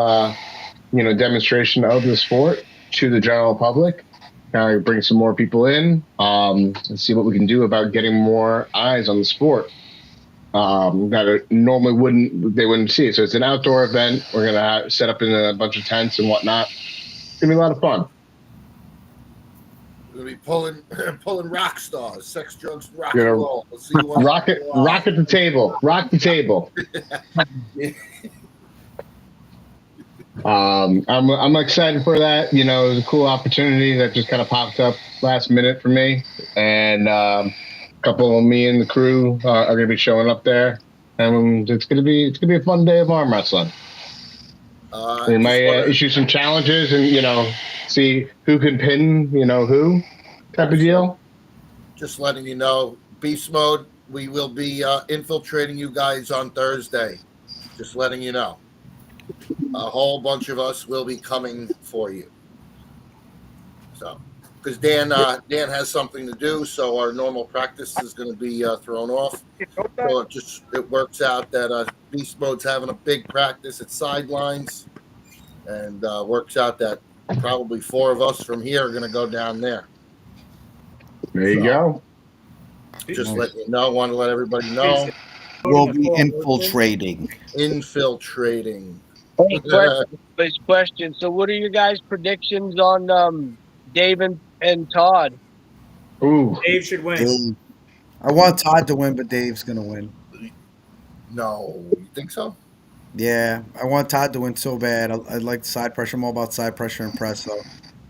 demonstration of the sport to the general public. Bring some more people in and see what we can do about getting more eyes on the sport that normally wouldn't see it. So it's an outdoor event. We're gonna set up in a bunch of tents and whatnot. It's gonna be a lot of fun. We're gonna be pulling rock stars, sex, drugs, rock Gonna and roll. Let's see who wants rock to it, go out. rock at the table, rock the table. I'm excited for that. You know, it was a cool opportunity that just kind of popped up last minute for me, and a couple of me and the crew are going to be showing up there, and it's going to be a fun day of arm wrestling. We might issue some challenges and see who can pin who type of deal. Just letting you know, Beast Mode, we will be infiltrating you guys on Thursday. Just letting you know. A whole bunch of us will be coming for you. So, because Dan has something to do, so our normal practice is going to be thrown off. So it works out that Beast Mode's having a big practice at Sidelines, and works out that probably 4 of us from here are going to go down there. There you go. Just let you know. Want to let everybody know. We'll be infiltrating. Infiltrating. Hey, question. So, what are your guys' predictions on Dave and Todd? Ooh, Dave should win. I want Todd to win, but Dave's gonna win. No, you think so? Yeah, I want Todd to win so bad. I like side pressure. I'm all about side pressure and press. So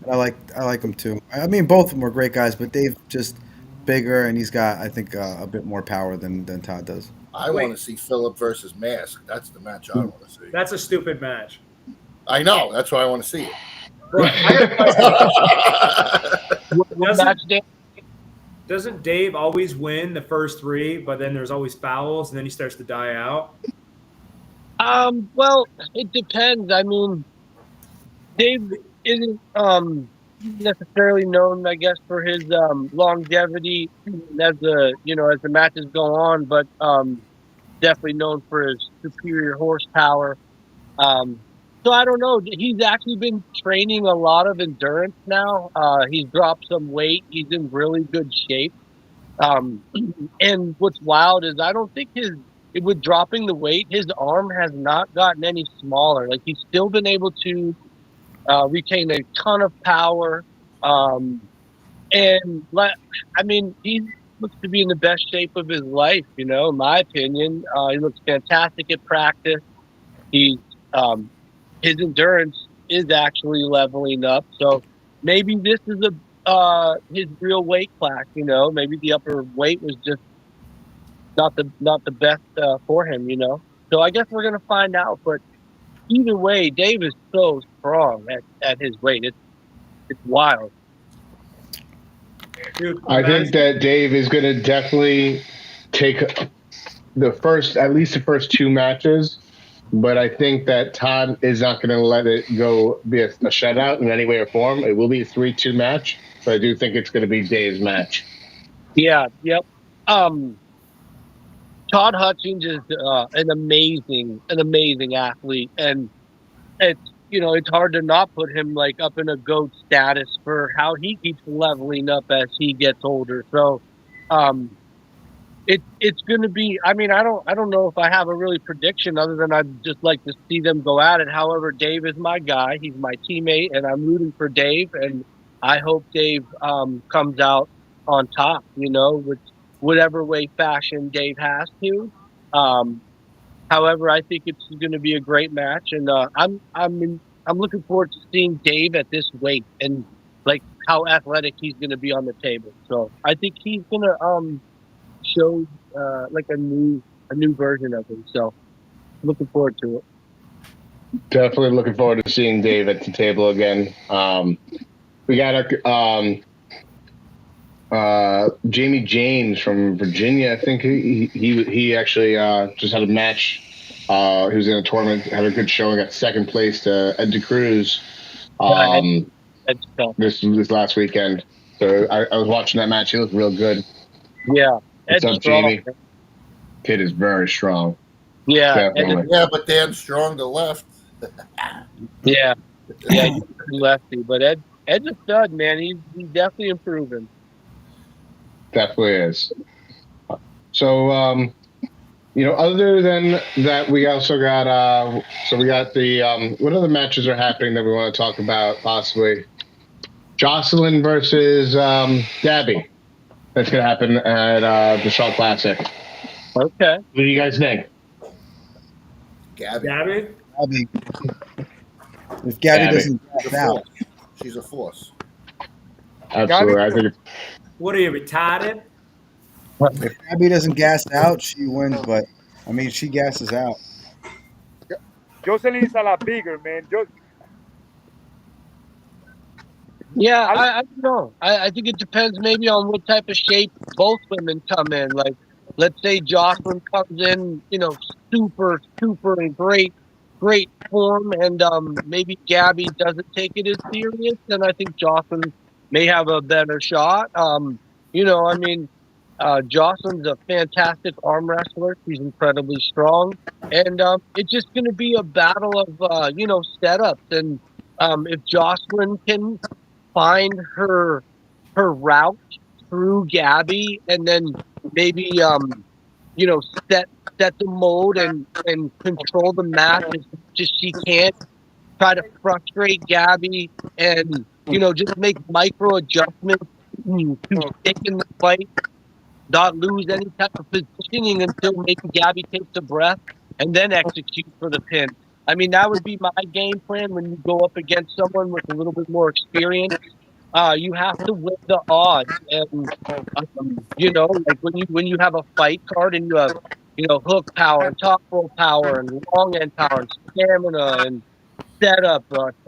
I like him too. I mean, both of them are great guys, but Dave just bigger and he's got, I think, a bit more power than Todd does. I want to see Phillip versus Mask. That's the match I want to see. That's a stupid match. I know. That's why I want to see it. Bro, I got a question. Doesn't Dave always win the first 3, but then there's always fouls, and then he starts to die out? Well, it depends. I mean, Dave isn't necessarily known, I guess, for his longevity as the matches go on, but definitely known for his superior horsepower. So I don't know. He's actually been training a lot of endurance now. He's dropped some weight. He's in really good shape. And what's wild is I don't think with dropping the weight, his arm has not gotten any smaller. Like, he's still been able to retain a ton of power. He looks to be in the best shape of his life, in my opinion. He looks fantastic at practice. His endurance is actually leveling up. So maybe this is his real weight class, maybe the upper weight was just not the best for him, So I guess we're going to find out. But either way, Dave is so strong at his weight. It's wild. Dude, I think that Dave is going to definitely take at least the first 2 matches, but I think that Todd is not going to let it go be a shutout in any way or form. It will be a 3-2 match, but I do think it's going to be Dave's match. Yeah, yep. Todd Hutchings is an amazing athlete, and it's hard to not put him up in a GOAT status for how he keeps leveling up as he gets older. So, it's going to be. I mean, I don't know if I have a really prediction other than I'd just like to see them go at it. However, Dave is my guy. He's my teammate, and I'm rooting for Dave. And I hope Dave comes out on top, with whatever way fashion Dave has to. However, I think it's going to be a great match, and I'm looking forward to seeing Dave at this weight and like how athletic he's going to be on the table. So I think he's going to show like a new version of himself. Looking forward to it. Definitely looking forward to seeing Dave at the table again. We got Jamie James from Virginia. I think he actually just had a match. He was in a tournament, had a good showing, got second place to Ed DeCruz this last weekend. So I was watching that match. He looked real good. Yeah. What's up, Jamie? Kid is very strong. Yeah. Yeah, but Dan's strong to left. Yeah, he's lefty, but Ed's a stud, man. He's definitely improving. Definitely is. So, other than that, we also got we got the what other matches are happening that we want to talk about possibly? Jocelyn versus Gabby. That's going to happen at the Shaw Classic. Okay. What do you guys think? Gabby. If Gabby doesn't gas out, she's a force. Absolutely. I think What are you, retarded? if Gabby doesn't gas out, she wins. But I mean, she gasses out. Jocelyn is a lot bigger, man. Yeah, I don't know. I think it depends maybe on what type of shape both women come in. Like, let's say Jocelyn comes in, super, super in great form, and maybe Gabby doesn't take it as serious, then I think Jocelyn may have a better shot. Jocelyn's a fantastic arm wrestler. She's incredibly strong, and it's just going to be a battle of setups. And if Jocelyn can find her route through Gabby, and then maybe set the mode and control the match as much as she can. Try to frustrate Gabby, and just make micro adjustments to stick in the fight, not lose any type of positioning until maybe Gabby takes a breath, and then execute for the pin. I mean, that would be my game plan when you go up against someone with a little bit more experience. You have to win the odds, and like when you have a fight card and you have hook power, top roll power, and long end power, and stamina, and setup,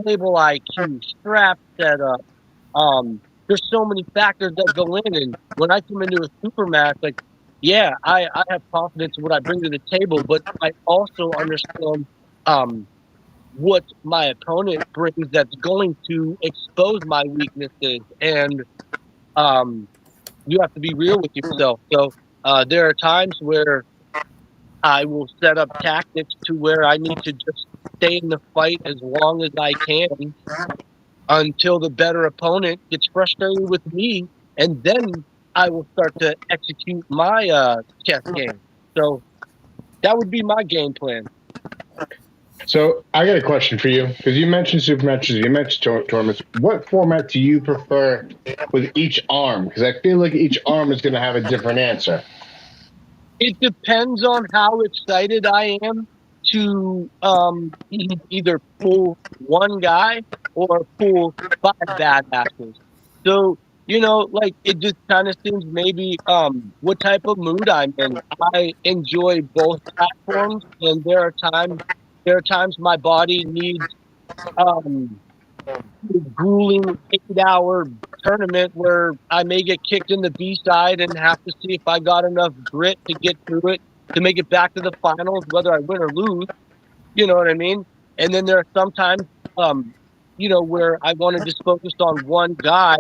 table IQ, strap setup. There's so many factors that go in, and when I come into a super match, like, yeah, I have confidence in what I bring to the table, but I also understand what my opponent brings that's going to expose my weaknesses, and you have to be real with yourself. So there are times where I will set up tactics to where I need to just stay in the fight as long as I can until the better opponent gets frustrated with me, and then I will start to execute my chess game. So that would be my game plan. So I got a question for you, because you mentioned super matches, you mentioned tournaments. What format do you prefer with each arm? Because I feel like each arm is going to have a different answer. It depends on how excited I am to either pull one guy or pull 5 badasses. So, like, it just kind of seems maybe what type of mood I'm in. I enjoy both platforms, and there are times my body needs grueling 8-hour tournament where I may get kicked in the B side and have to see if I got enough grit to get through it to make it back to the finals, whether I win or lose. You know what I mean? And then there are sometimes, where I want to just focus on one guy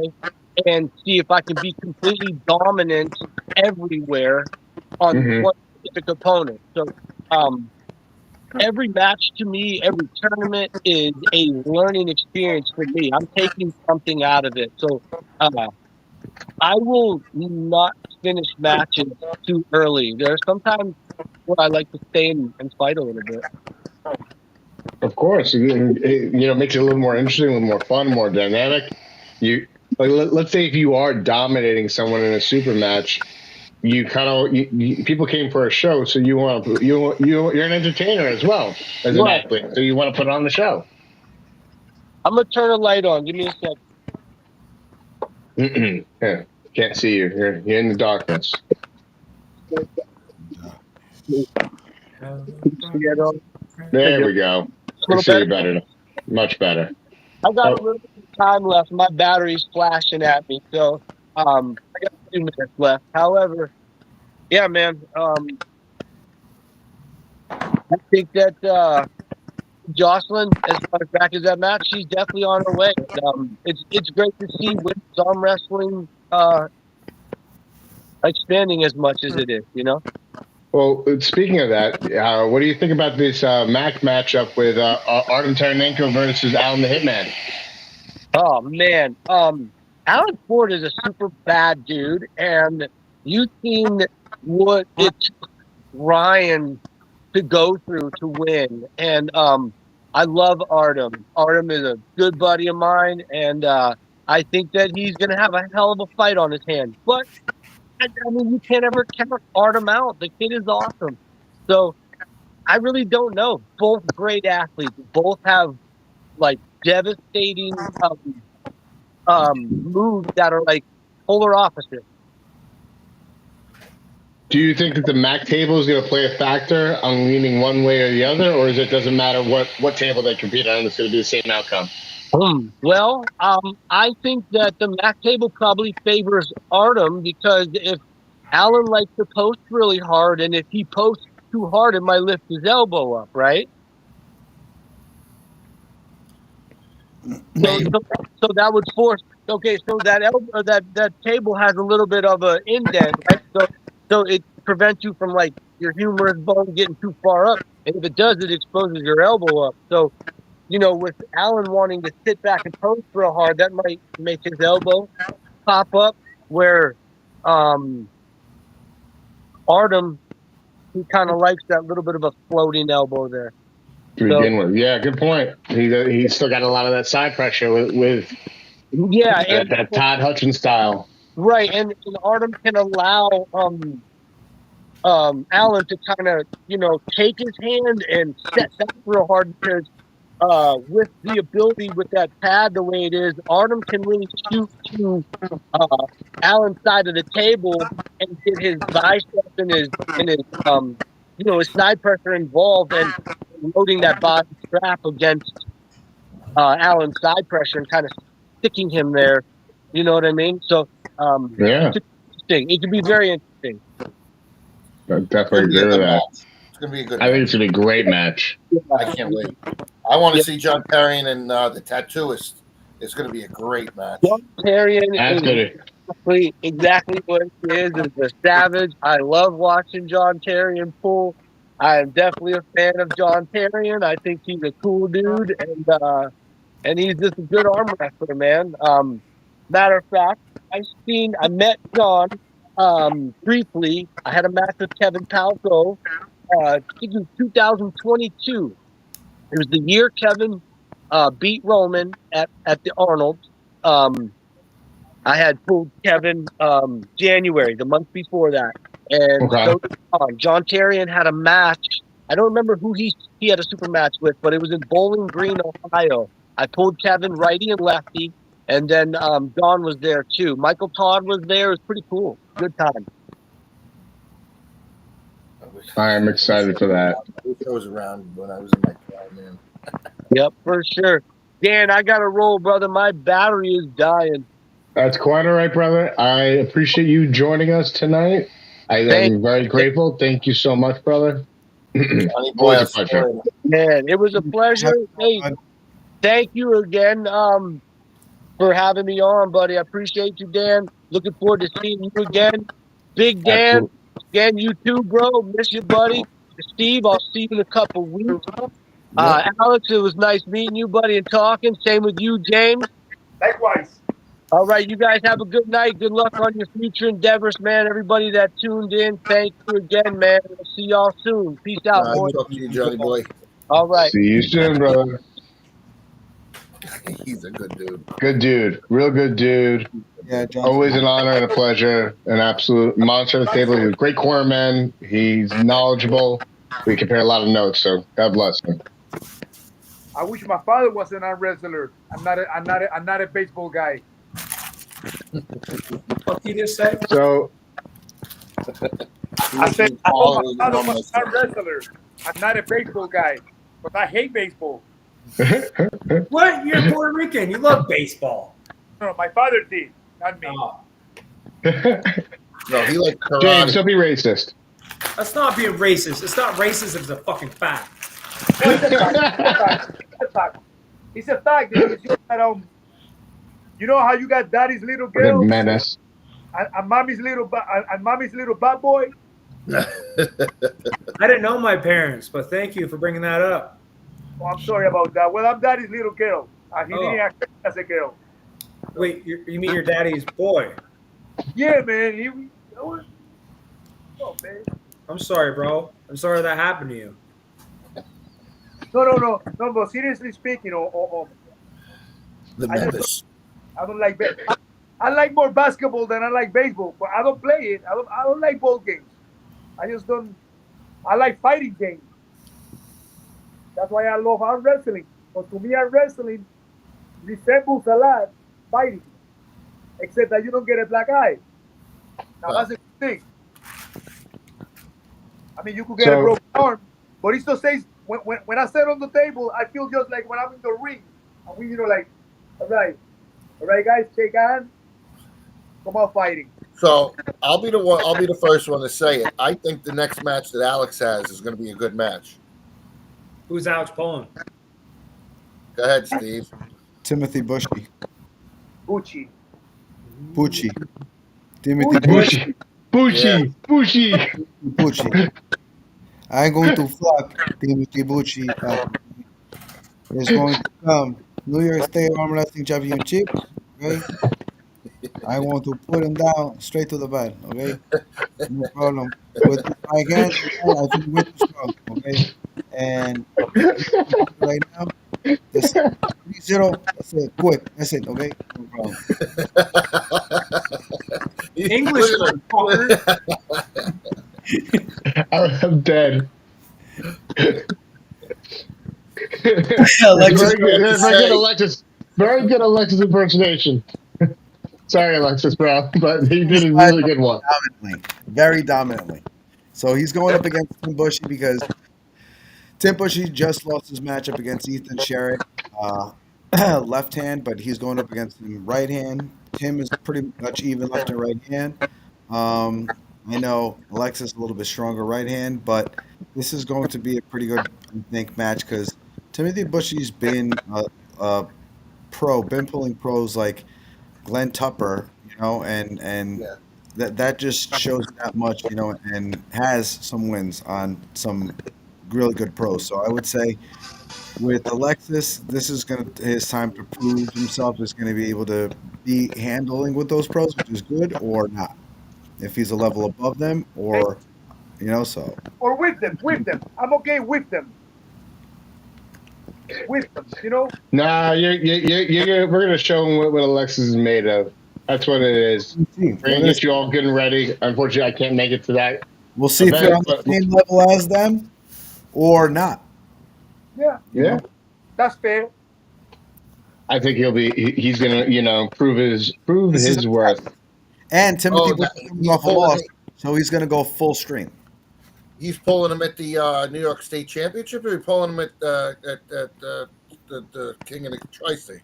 and see if I can be completely dominant everywhere on one specific opponent. So, every match to me, every tournament is a learning experience for me. I'm taking something out of it. So I will not finish matches too early. There are sometimes where I like to stay and fight a little bit. Of course, it makes it a little more interesting, a little more fun, more dynamic. Like, let's say if you are dominating someone in a super match, you kind of people came for a show, so you're an entertainer as well as an athlete, so you want to put on the show. I'm gonna turn a light on. Give me a second. Yeah, can't see you. You're in the darkness. There we go. I see you better. Much better. I got a little bit of time left. My battery's flashing at me, so I got a few minutes left. However, yeah, man, I think that Jocelyn, as far back as that match, she's definitely on her way. It's great to see women's arm wrestling expanding as much as it is, you know. Well, speaking of that, what do you think about this MAC matchup with Artem Taranenko versus Alan the Hitman? Oh man, Alan Ford is a super bad dude, and you've seen what it took Ryan to go through to win. And I love Artem. Artem is a good buddy of mine, and I think that he's going to have a hell of a fight on his hands. But I mean, you can't ever count Artem out. The kid is awesome. So I really don't know. Both great athletes. Both have like devastating moves that are like polar opposites. Do you think that the MAC table is going to play a factor on leaning one way or the other, or doesn't matter what table they compete on, it's going to be the same outcome? Well, I think that the MAC table probably favors Artem, because if Alan likes to post really hard, and if he posts too hard, it might lift his elbow up, right? So that would force. Okay, so that elbow, that table has a little bit of an indent, right? So it prevents you from like your humerus bone getting too far up, and if it does, it exposes your elbow up. So, you know, with Alan wanting to sit back and post real hard, that might make his elbow pop up. Where Artem, he kind of likes that little bit of a floating elbow there. To begin with, yeah, good point. He's still got a lot of that side pressure with that Todd Hutchins style. Right, and Artem can allow Alan to kind of, you know, take his hand and set that real hard, because with the ability with that pad the way it is, Artem can really shoot to Alan's side of the table and get his bicep and his you know, his side pressure involved, and loading that body strap against Alan's side pressure and kind of sticking him there. You know what I mean? So yeah, it could be very interesting. I definitely agree with that. It's going to be a good I think it's going to be a great match. I can't wait. I want to see John Tarian and the Tattooist. It's going to be a great match. John Tarian is exactly what he is a savage. I love watching John Tarian pull. I am definitely a fan of John Tarian. I think he's a cool dude, and he's just a good arm wrestler, man. Matter of fact, I met John briefly. I had a match with Kevin Palco. I think it was 2022. It was the year Kevin beat Roman at the Arnold. I had pulled Kevin January, the month before that. And so John Tarian had a match. I don't remember who he had a super match with, but it was in Bowling Green, Ohio. I pulled Kevin righty and lefty, and then Don was there too. Michael Todd was there. It was pretty cool. Good time. I am excited for that. I wish I was around when I was in my prime, man. Yep, for sure. Dan, I got to roll, brother. My battery is dying. That's quite all right, brother. I appreciate you joining us tonight. I'm very grateful. Thank you so much, brother. Always a pleasure. Man, it was a pleasure. Hey, thank you again for having me on, buddy. I appreciate you, Dan. Looking forward to seeing you again. Big Dan, again, you too, bro. Miss you, buddy. Steve, I'll see you in a couple weeks. Alex, it was nice meeting you, buddy, and talking. Same with you, James. Likewise. All right, you guys have a good night. Good luck on your future endeavors, man. Everybody that tuned in, thank you again, man. I'll see y'all soon. Peace out, boys. Talk to you, Johnny boy. All right. See you soon, brother. He's a good dude. Good dude. Real good dude. Yeah, John. Always an honor and a pleasure. An absolute monster at the table. He's a great cornerman. He's knowledgeable. We compare a lot of notes, so God bless him. I wish my father was an arm wrestler. I'm not a baseball guy. What did you just say? So I said I hope my father was an arm wrestler. I'm not a baseball guy, but I hate baseball. What? You're Puerto Rican. You love baseball. No, my father did, not me. Oh, No, he likes karate. James, don't be racist. that's not being racist. It's not racist if it's a fucking fact. It's a fact. It's a fact. You know how you got daddy's little What a girl menace. and mommy's little bad boy. I didn't know my parents, but thank you for bringing that up. Oh, I'm sorry about that. Well, I'm daddy's little girl. He didn't act as a girl. Wait, you mean your daddy's boy? Yeah, man. Oh, man. I'm sorry, bro. I'm sorry that happened to you. No. But seriously speaking, The menace. I don't like baseball. I like more basketball than I like baseball, but I don't play it. I don't like ball games. I just don't. I like fighting games. That's why I love arm wrestling. But to me, arm wrestling resembles a lot fighting, except that you don't get a black eye. Now that's a good thing. I mean, you could get a broken arm, but it still says when I sit on the table, I feel just like when I'm in the ring, and we, like, all right, guys, shake hands, come on, fighting. So I'll be the first one to say it. I think the next match that Alex has is going to be a good match. Who's Alex pulling? Go ahead, Steve. Timothy Bushy. Gucci. Timothy Bushy. Bushy. I'm going to fuck Timothy Bushy up. There's going to come New York State Arm Wrestling Championship. Okay? I want to put him down straight to the bed. Okay? No problem. With my hands, I think we're too strong. Okay? And right now, just 3-0. That's it. Quick. That's it. Okay? No problem. English, motherfucker. I'm dead. Alexis, very good Alexis impersonation. Sorry, Alexis, bro, but he did a really good one. Very dominantly. So he's going up against Tim Bushy because Tim Bushy just lost his matchup against Ethan Sherritt, left hand, but he's going up against him right hand. Tim is pretty much even left and right hand. I know Alexis is a little bit stronger right hand, but this is going to be a pretty good, I think, match because Timothy Bushy's been a pro, been pulling pros like Glenn Tupper, and that just shows that much, and has some wins on some really good pros. So I would say with Alexis, this is his time to prove himself. Is going to be able to be handling with those pros, which is good, or not. If he's a level above them, or so. Or with them. I'm okay with them. Nah, we're gonna show him what Alexis is made of. That's what it is. We're gonna get you all getting ready. Unfortunately, I can't make it to that. We'll see if you're on the same level as them or not. Yeah. That's fair. I think he's gonna prove his worth. And Timothy was coming off a loss, so he's gonna go full strength. He's pulling him at the New York State Championship, or are you pulling him at the King of the Tri-State?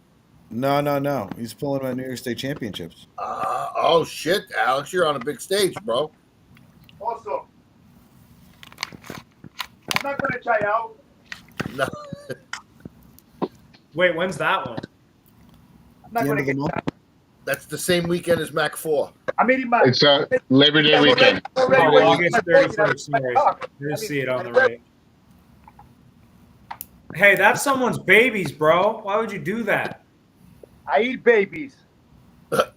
No. He's pulling him at New York State Championships. Oh shit, Alex, you're on a big stage, bro. Also, I'm not gonna try out. No. Wait, when's that one? I'm not gonna get that. That's the same weekend as Mac 4. I mean, It's Labor Day weekend. August 31st. Sorry. You see it on the right. Hey, that's someone's babies, bro. Why would you do that? I eat babies. The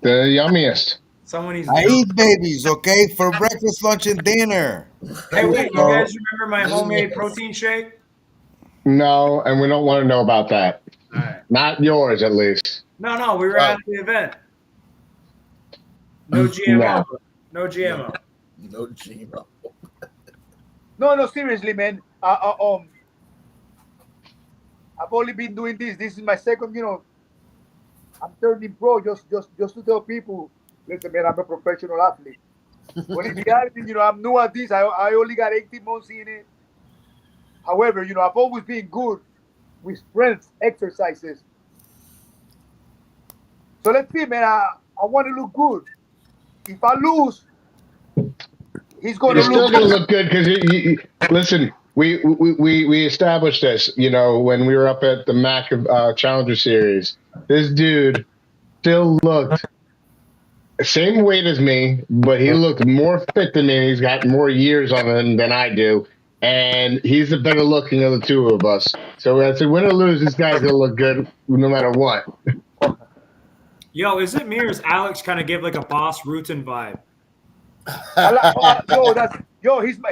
yummiest. I eat babies, okay, for breakfast, lunch, and dinner. Hey, wait, you guys remember my homemade protein shake? No, and we don't want to know about that. All right. Not yours, at least. No, we were at the event. No GMO. No. No GMO. No GMO. No, seriously, man. I've only been doing this. This is my second, I'm turning pro just to tell people, listen, man, I'm a professional athlete. But in reality, I'm new at this. I only got 18 months in it. However, I've always been good with strength exercises. So let's see, man. I want to look good. If I lose, he's going to You're still look going to good. look good because listen. We established this, when we were up at the MAC Challenger Series. This dude still looked same weight as me, but he looked more fit than me. He's got more years on him than I do, and he's the better looking of the two of us. So I said, win or lose, this guy's gonna look good no matter what. Yo, is it me or does Alex kind of give like a Boss Rutan vibe?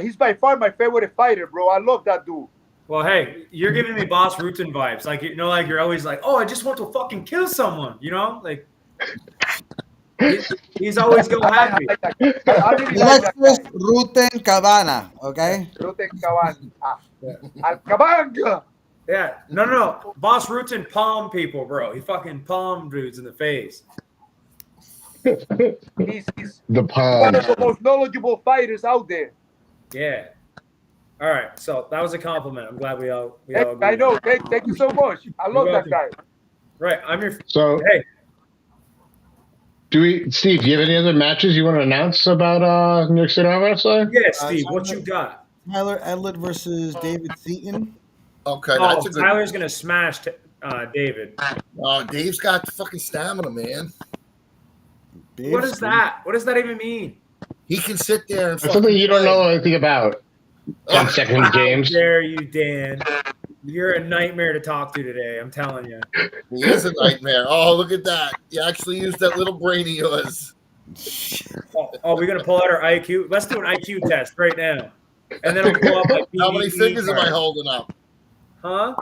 He's by far my favorite fighter, bro. I love that dude. Well, hey, you're giving me Boss Rutan vibes. Like, like you're always like, oh, I just want to fucking kill someone, like he's always going happy. Alexis Rutan Cabana, okay? Rutan Cabana. Alcabanga. Yeah, no. Boss Rutan palm people, bro. He fucking palm dudes in the face. He's The palm. one of the most knowledgeable fighters out there. Yeah. All right, so that was a compliment. I'm glad we all I know. Thank you so much. I love that guy. Right, I'm your. So Hey, Steve, do you have any other matches you want to announce about New York City Arm Wrestling? yeah, Steve, what you got? Tyler Edlett versus David Seaton. Okay, that's a good. Tyler's gonna smash David. Oh, Dave's got the fucking stamina, man. What is that? What does that even mean? He can sit there and That's something you don't know anything about. 10 second How games. dare you, Dan? You're a nightmare to talk to today. I'm telling you. He is a nightmare. Oh, look at that. You actually used that little brain of yours. Oh, we're gonna pull out our IQ. Let's do an IQ test right now, and then I'll pull up my How many PDE fingers am I card. holding up? Huh?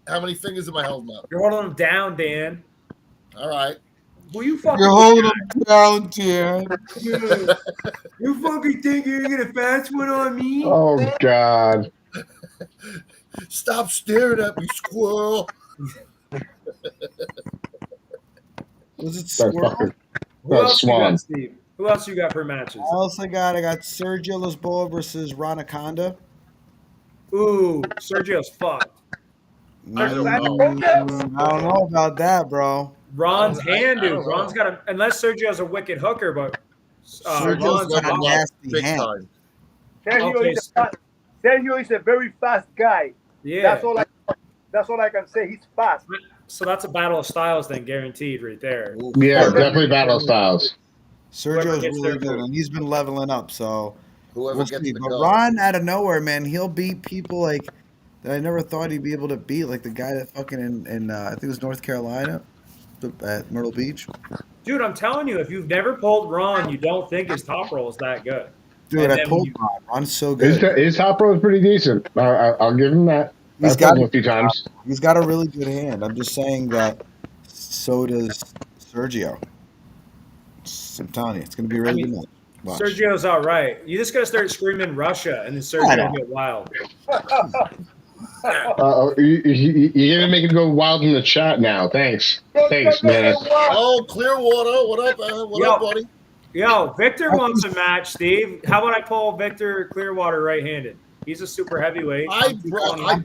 How many fingers am I holding up? You're holding them down, Dan. All right. Will you fucking? You're holding him down, dear. You fucking think you're gonna get a fast one on me? Oh God. Stop staring at me, squirrel. Was it That's Squirrel? fucking. Who else you Swan. got, Steve? Who else you got for matches? I got Sergio Lisboa versus Ranaconda. Ooh, Sergio's fucked. I don't know about that, bro. Ron's hand, I dude. don't know. Ron's got a unless Sergio's a wicked hooker, but Sergio's Ron's got a fucked. nasty Big hand. time. Okay, Sergio is a very fast guy. Yeah. That's all I can say. He's fast. So that's a battle of styles, then, guaranteed, right there. Ooh. Yeah, definitely battle styles. Sergio's gets really there good, first. and he's been leveling up. So Whoever we'll gets see. the But go. Ron, out of nowhere, man, he'll beat people like that I never thought he'd be able to beat, like the guy that fucking in I think it was North Carolina at Myrtle Beach. Dude, I'm telling you, if you've never pulled Ron, you don't think his top roll is that good. Dude, And I then pulled you- Ron. Ron's so His, good. his top row is pretty decent. I'll give him that. He's I've got told him a few times. He's got a really good hand. I'm just saying that so does Sergio. I'm telling you, it's going to be a really good match. Watch. Sergio's all right. You just got to start screaming Russia, and then I Sergio know. will get wild. You're gonna make him go wild in the chat now. Thanks, man. Oh, Clearwater. What up, What up, buddy? Yo, Victor wants a match, Steve. How about I pull Victor Clearwater right-handed? He's a super heavyweight. I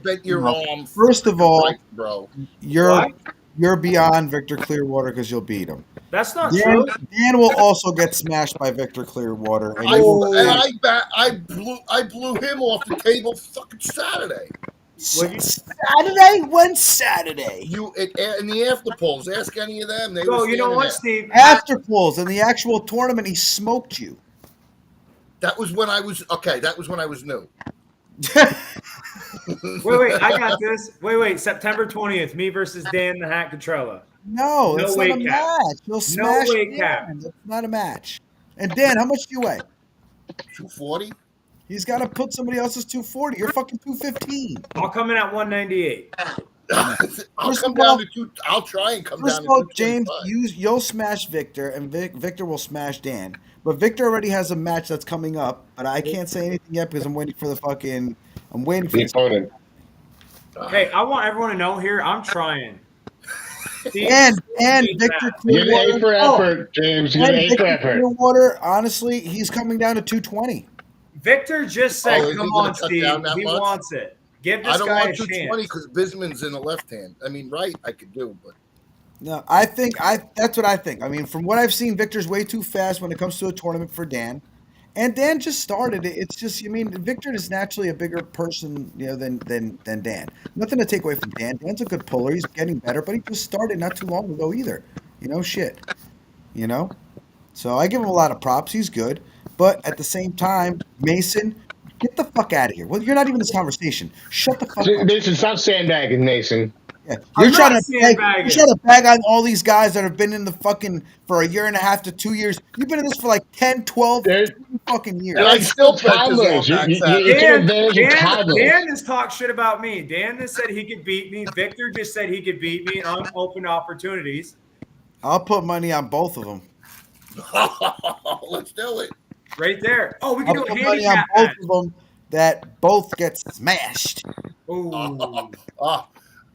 bet you're wrong. First of all, Right, bro. you're beyond Victor Clearwater because you'll beat him. That's not Dan, true. Dan will also get smashed by Victor Clearwater. And I you- blew him off the table fucking Saturday. Saturday? When's Saturday? You in the after polls. Ask any of them. They So were you know standing what, there. Steve? After pulls in the actual tournament, he smoked you. That was when I was okay. That was when I was new. Wait, I got this. Wait, September 20th, me versus Dan the Hat Cotrella. No, No it's not weight a cap. match. You'll smash weight Dan. cap. It's not a match. And Dan, how much do you weigh? 240. He's got to put somebody else's 240. You're fucking 215. I'll come in at 198. I'll First come of down all- to two. I'll try and come First down of to all, 225. James, you'll smash Victor, and Victor will smash Dan. But Victor already has a match that's coming up, but I can't say anything yet because I'm waiting for I'm waiting for The this. opponent. Hey, I want everyone to know here, I'm trying. Steve, And Steve Victor Matt. You get an A Clearwater. for effort, James. You get an And A for Victor effort. Clearwater, honestly, he's coming down to 220. Victor just said, Oh, is he "Come gonna on, cut Steve. down that He much? wants it. Give I this don't guy a want 220 chance." because Bisman's in the left hand. I mean, right? I could do, but No, that's what I think. I mean, from what I've seen, Victor's way too fast when it comes to a tournament for Dan. And Dan just started it. It's just, I mean, Victor is naturally a bigger person, than Dan. Nothing to take away from Dan. Dan's a good puller. He's getting better, but he just started not too long ago either. Shit. You know? So I give him a lot of props. He's good. But at the same time, Mason, get the fuck out of here. Well, you're not even in this conversation. Shut the fuck up. Mason, stop sandbagging, Mason. Yeah. I'm You're trying not to bag, sandbagging. you're trying to bag on all these guys that have been in the fucking for a year and a half to 2 years. You've been in this for like 10, 12 They're- fucking years. They're like still still bet this toddlers. all back You Saturday. take advantage of toddlers. Dan has talked shit about me. Dan has said he could beat me. Victor just said he could beat me, and I'm open to opportunities. I'll put money on both of them. let's do it. Right there. Oh, we I'll can do a put money on handicap both match. of them that both get smashed. Ooh.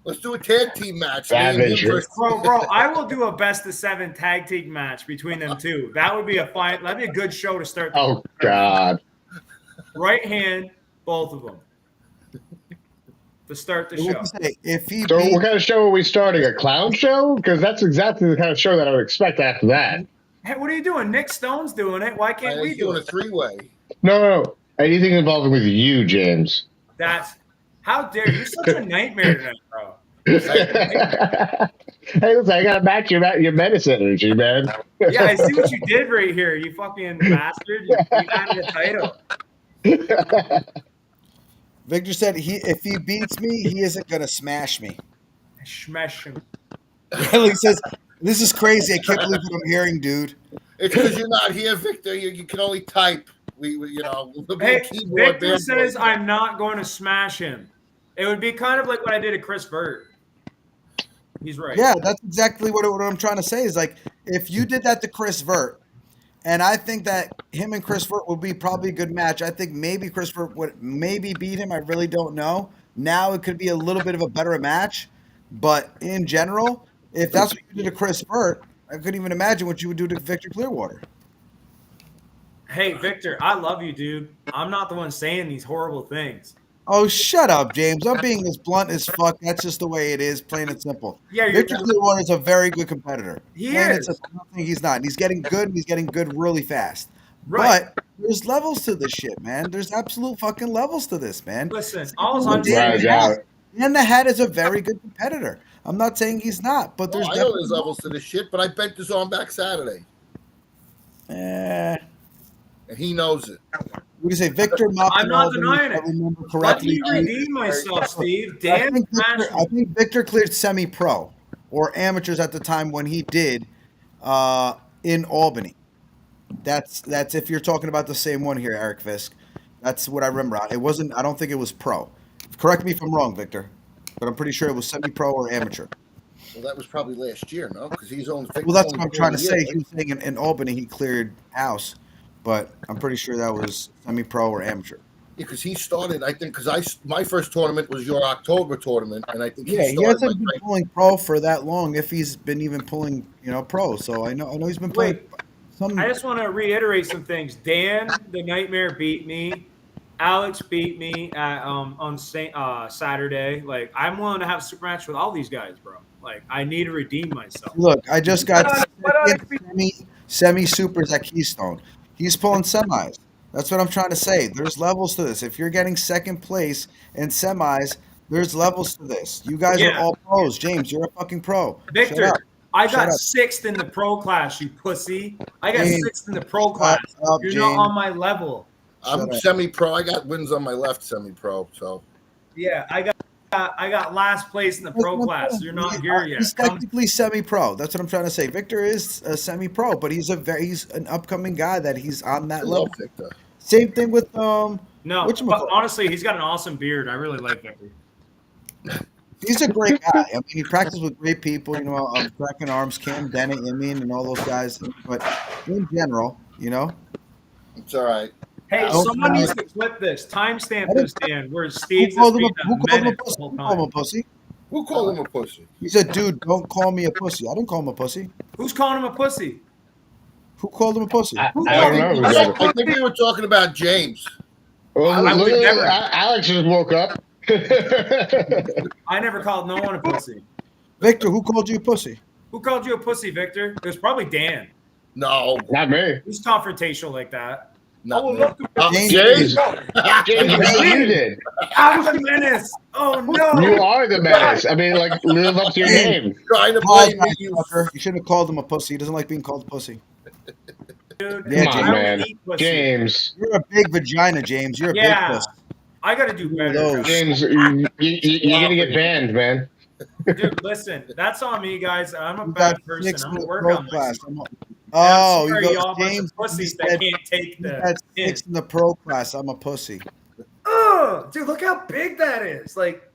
Let's do a tag team match. Me and him Savage. versus- Bro, I will do a best of 7 tag team match between them two. That'd be a good show to start. Oh God. Right hand, both of them. To start the What show. you say? If he So beats, what kind of show are we starting? A clown show? Because that's exactly the kind of show that I would expect after that. Hey, what are you doing? Nick Stone's doing it. Why can't we He's do doing a it? three-way. No. Anything involving with you, James. That's how dare you? You're such a nightmare tonight, bro. Hey, listen, I gotta match your medicine energy, man. Yeah, I see what you did right here, you fucking bastard. You added a title. Victor said if he beats me, he isn't gonna smash me. Smash him. He says, "This is crazy. I can't believe what I'm hearing, dude." It's because you're not here, Victor. You can only type. We'll be Hey, a keyboard Victor band says boy. I'm not going to smash him. It would be kind of like what I did to Chris Vert. He's right. Yeah, that's exactly what I'm trying to say. Is like if you did that to Chris Vert, and I think that him and Chris Vert would be probably a good match. I think maybe Chris Vert would maybe beat him. I really don't know. Now it could be a little bit of a better match, but in general, if that's what you did to Chris Vert, I couldn't even imagine what you would do to Victor Clearwater. Hey, Victor, I love you, dude. I'm not the one saying these horrible things. Oh, shut up, James. I'm being as blunt as fuck. That's just the way it is, plain and simple. Yeah, you're Victor Clearwater is a very good competitor. He Plain and is. simple. I don't think he's not. And he's getting good, and he's getting good really fast. Right. But there's levels to this shit, man. There's absolute fucking levels to this, man. Listen, all I'm Right, saying yeah. And the Hat is a very good competitor. I'm not saying he's not, but there's I know there's levels to this shit, but I bent his arm back Saturday, Eh, and he knows it. we can say Victor. I'm not denying it. If I remember let correctly. me redeem myself, Steve. I Dan think, smashed Victor, me. I think Victor cleared semi-pro or amateurs at the time when he did in Albany. That's if you're talking about the same one here, Eric Fisk. That's what I remember. It wasn't. I don't think it was pro. Correct me if I'm wrong, Victor, but I'm pretty sure it was semi-pro or amateur. Well, that was probably last year, no? Because he's only. Well, that's what I'm trying to say. Year, He was saying in Albany he cleared house, but I'm pretty sure that was semi-pro or amateur. because he started. I think because my first tournament was your October tournament, and I think Yeah, he started hasn't been pulling pro for that long. If he's been even pulling, pro. So I know he's been playing. I just want to reiterate some things. Dan, the Nightmare, beat me. Alex beat me on Saturday. Like, I'm willing to have a super match with all these guys, bro. Like, I need to redeem myself. Look, I just got But semi supers at Keystone. He's pulling semis. That's what I'm trying to say. There's levels to this. If you're getting second place in semis, there's levels to this. You guys are all pros. James, you're a fucking pro. Victor, Shut up. I Shut got up. 6th in the pro class, you pussy. I got James, 6th in the pro class. up, You're James. not on my level. I'm Shut up. semi-pro. I got wins on my left semi-pro. So Yeah, I got last place in the pro class. You're not here yet. He's technically semi-pro. That's what I'm trying to say. Victor is a semi-pro, but he's an upcoming guy that he's on I that love level. Victor. Same thing with No, but honestly, he's got an awesome beard. I really like Victor. He's a great guy. I mean, he practices with great people. You know, Cracking Arms, Cam Dennett, and all those guys. But in general, It's all right. Hey, Don't someone call- needs to clip this, timestamp I this, didn't- Dan, where who Steve's just called him being a, who a called him a menace the pussy? whole Who called him time. a pussy? Who called him a pussy? He said, "Dude, don't call me a pussy." I didn't call him a pussy. Who's calling him a pussy? Who called him a pussy? I Who don't called know. him who a got pussy? it. I think we were talking about James. Well, I would look, never. Alex just woke up. I never called no one a pussy. Victor, who called you a pussy? Who called you a pussy, Victor? It was probably Dan. No, Not me. Who's confrontational like that? I not would me. love to. James. James, you did. I was a menace. Oh no! You are the menace. I mean, like, live up to your name. Trying to Apologize, blame me. You Tucker. You shouldn't have called him a pussy. He doesn't like being called a pussy. Dude, Yeah, Come on, James. I man. don't eat pussy. James, You're a big vagina, James. You're a Yeah. big pussy. I got to do better. Those. James, you're gonna get banned, man. Dude, listen, that's on me, guys. I'm a You bad got person. 6 I'm in gonna the work pro on class. myself. Oh, I'm you sorry, go, y'all, bunch James. of pussies you that said can't take you the had hint. 6 in the pro class. I'm a pussy. Ugh, dude, look how big that is. Like,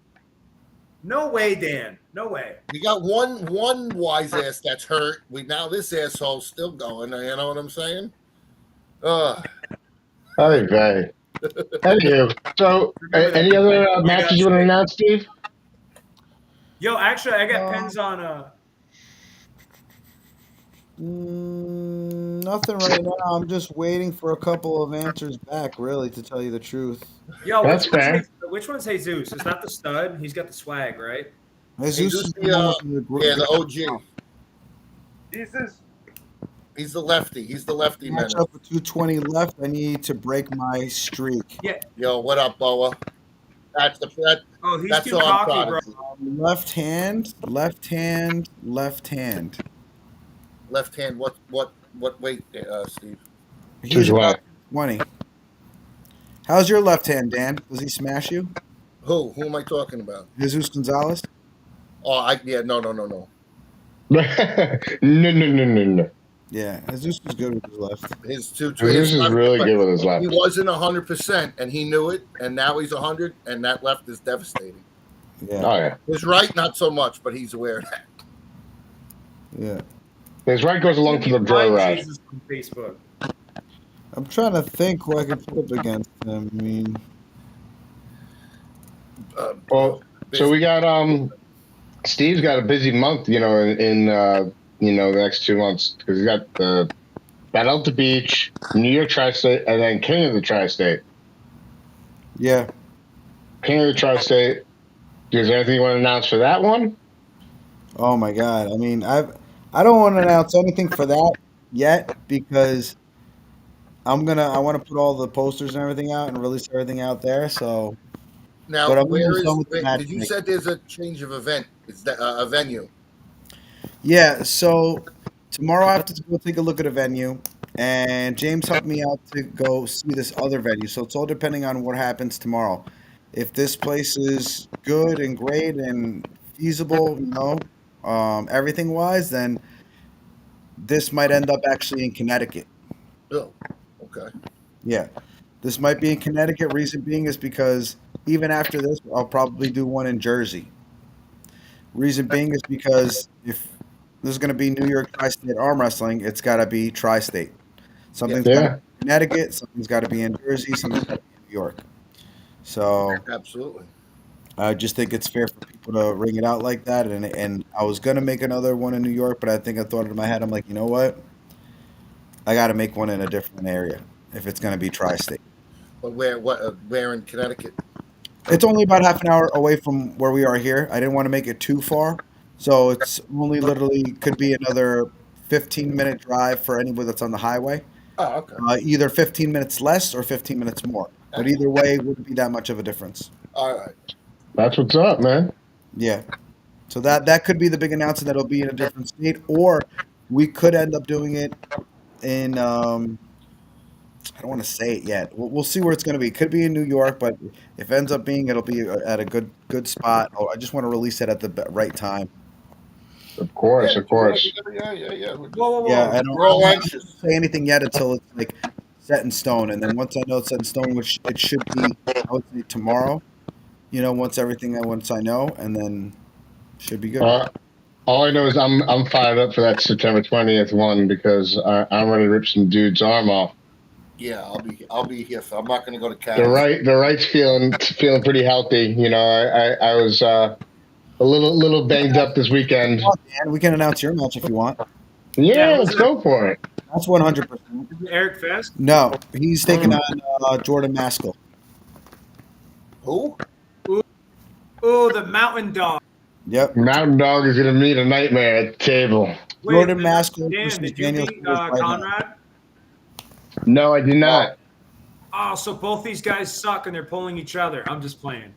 no way, Dan. No way. We got one wise ass that's hurt. Now this asshole's still going. You know what I'm saying? Hey, Vay. Thank you. So, any other matches you want to announce, Steve? Yo, actually, I got pins on Nothing right now. I'm just waiting for a couple of answers back, really, to tell you the truth. Yo, That's fair. which one's Jesus? Is that the stud? He's got the swag, right? Jesus is the, the OG. Jesus. He's the lefty. He's the lefty man. Match up with 220 left. I need to break my streak. Yeah. Yo, what up, Boa? That's Oh, he's that's too all I'm cocky, proud bro. of you. Left hand, left hand, left hand. Left hand. What weight, Steve? He's Choose about what? 20. How's your left hand, Dan? Does he smash you? Who am I talking about? Jesus Gonzalez? Oh, no. No. Yeah, Jesus is good with his left. His two. This is really good with his He left. wasn't 100%, and he knew it, and now he's 100, and that left is devastating. Yeah, Oh, yeah. His right, not so much, but he's aware of that. yeah. His right goes along to the joyride. Jesus on Facebook. I'm trying to think who I could put up against him. I mean, Well, so we got Steve's got a busy month, in the next 2 months because he's got the Battle at the Beach, New York Tri-State, and then King of the Tri-State. yeah. King of the Tri-State. Is there anything you want to announce for that one? Oh my God. I mean, I don't want to announce anything for that yet because I want to put all the posters and everything out and release everything out there. So, Now, but I'm where almost is? done with the Did you matchmaking. said there's a change of event? It's a venue. Yeah. So tomorrow I have to go take a look at a venue, and James helped me out to go see this other venue. So it's all depending on what happens tomorrow. If this place is good and great and feasible, everything wise, then this might end up actually in Connecticut. Oh, okay. Yeah, this might be in Connecticut. Reason being is because even after this, I'll probably do one in Jersey. Reason being is because if this is going to be New York Tri-State Arm Wrestling, it's got to be Tri-State. Something's got to be in Connecticut, something's got to be in Jersey, something's got to be in New York. So Absolutely. I just think it's fair for people to ring it out like that. And I was going to make another one in New York, but I think I thought it in my head. I'm like, you know what? I got to make one in a different area if it's going to be Tri-State. But where in Connecticut? It's only about half an hour away from where we are here. I didn't want to make it too far. So it's only literally could be another 15-minute drive for anybody that's on the highway. Oh, okay. Either 15 minutes less or 15 minutes more. But either way, it wouldn't be that much of a difference. All right. That's what's up, man. Yeah. So that could be the big announcement that it'll be in a different state. Or we could end up doing it in I don't want to say it yet. We'll see where it's going to be. It could be in New York, but if it ends up being, it'll be at a good spot. Oh, I just want to release it at the right time. Of course. Yeah. Whoa. Yeah, I We're all don't anxious. say anything yet until it's like set in stone. And then once I know it's set in stone, which it should be, I would say tomorrow, once I know, and then should be good. All I know is I'm fired up for that September 20th one because I'm ready to rip some dude's arm off. Yeah, I'll be here. I'm not going to go to Canada. The right's feeling pretty healthy. I was a little banged up this weekend. And we can announce your match if you want. Yeah, let's go for it. That's 100%. Eric Fest? No, he's taking on Jordan Maskell. Who? Oh, the Mountain Dog. Yep. Mountain Dog is going to meet a nightmare at the table. Jordan Maskell Dan, versus did you Daniel meet Spears right Conrad? No, I did not. Oh, so both these guys suck and they're pulling each other. I'm just playing.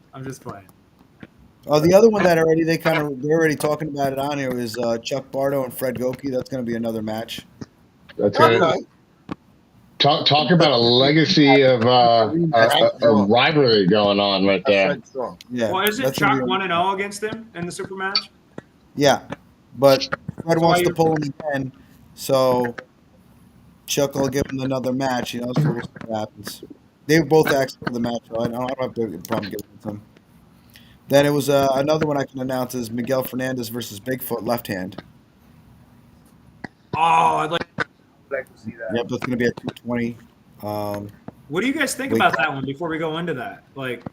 Oh, the other one that they're already talking about it on here is Chuck Bardo and Fred Goki. That's going to be another match. That's good. Talk about a legacy of a rivalry going on right there. Yeah. Well, isn't Chuck 1-0 against him in the super match? Yeah, but Fred wants to pull him again, so Chuck will give him another match. So we'll see what happens. They were both asked for the match, so I don't have a problem getting with them. Then it was another one I can announce is Miguel Fernandez versus Bigfoot left hand. Oh, I'd like to see that. Yep, that's going to be at 220. What do you guys think about that one before we go into that? Like,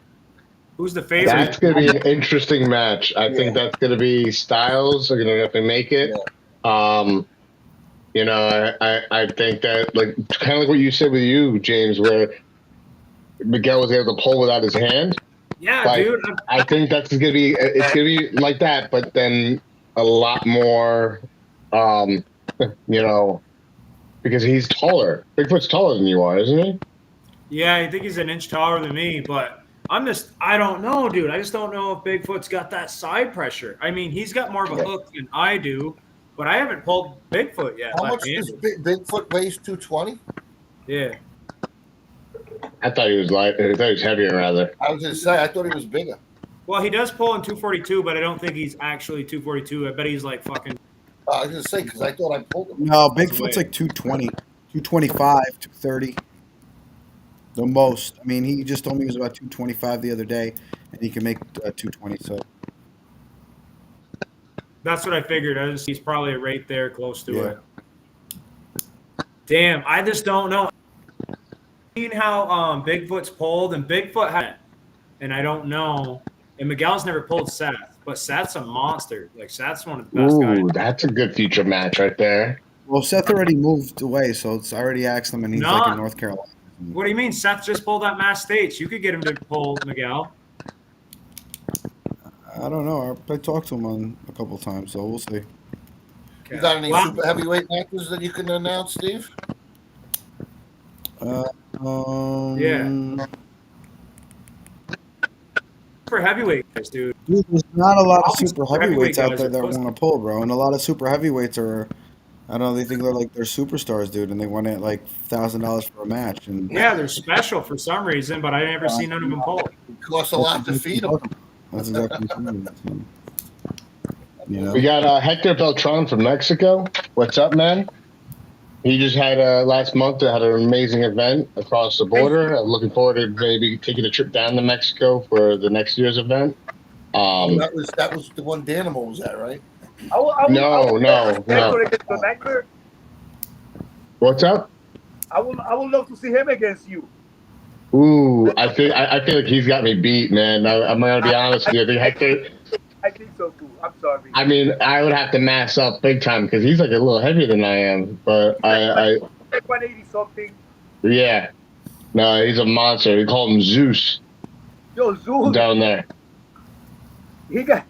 who's the favorite? That's going to be an interesting match. I think that's going to be Styles are going to definitely make it. I think that kind of like what you said with you, James, where Miguel was able to pull without his hand. Yeah, dude. I think that's going to be like that, but then a lot more, because he's taller. Bigfoot's taller than you are, isn't he? Yeah, I think he's an inch taller than me, but I don't know, dude. I just don't know if Bigfoot's got that side pressure. I mean, he's got more of a hook than I do, but I haven't pulled Bigfoot yet. How much does Bigfoot weighs? 220? Yeah. I thought he was light. I thought he was heavier, rather. I was going to say, I thought he was bigger. Well, he does pull in 242, but I don't think he's actually 242. I bet he's like fucking. I was going to say, because I thought I pulled him. No, Bigfoot's like 220, 225, 230. The most. I mean, he just told me he was about 225 the other day, and he can make 220. So that's what I figured. He's probably right there, close to it. Damn, I just don't know. Seen how Bigfoot's pulled, and Bigfoot had, and I don't know. And Miguel's never pulled Seth, but Seth's a monster. Like Seth's one of the best guys. That's a good future match right there. Well, Seth already moved away, so I already asked him, and he's like in North Carolina. What do you mean? Seth just pulled that Mass States. You could get him to pull Miguel. I don't know. I talked to him a couple of times, so we'll see. Okay. You got any super heavyweight matches that you can announce, Steve? Yeah. Super heavyweight guys, dude. There's not a lot of super heavyweights out there that want to pull, bro. And a lot of super heavyweights are, I don't know, they think they're superstars, dude, and they want it like $1,000 for a match. And yeah, they're special for some reason, but I never seen none of them pull. It costs a lot to feed them. That's exactly what We got Hector Beltran from Mexico. What's up, man? He just had last month had an amazing event across the border. I'm looking forward to maybe taking a trip down to Mexico for the next year's event. That was the one Danimal was at, right? No. What's up? I would love to see him against you. Ooh, I feel like he's got me beat, man. I'm gonna be honest with you. I think Hector. I think so too. I'm sorry. I mean, I would have to mass up big time because he's like a little heavier than I am. But I 180 something. Yeah, no, he's a monster. We call him Zeus. Yo, Zeus down there. He got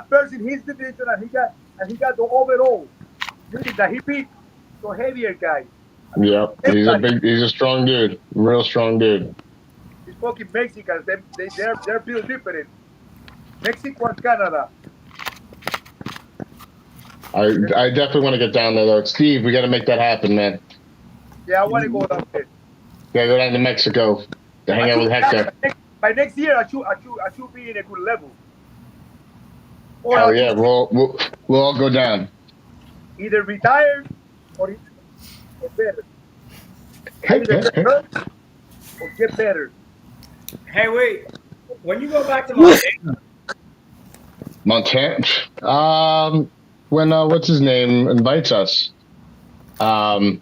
first in his division, and he got the overall. That he beat the heavier guy. Yep, he's a strong dude, real strong dude. These fucking Mexicans, they're built different. Mexico and Canada. I definitely want to get down there though. Steve, we got to make that happen, man. Yeah, I want to go down there. Gotta go down to Mexico to hang out with Hector. By next year, I should be in a good level. Oh yeah, we'll all go down. Either retire or better. Either hurt or get better. Hey, wait. When you go back to Montana, Montana. When what's his name invites us. I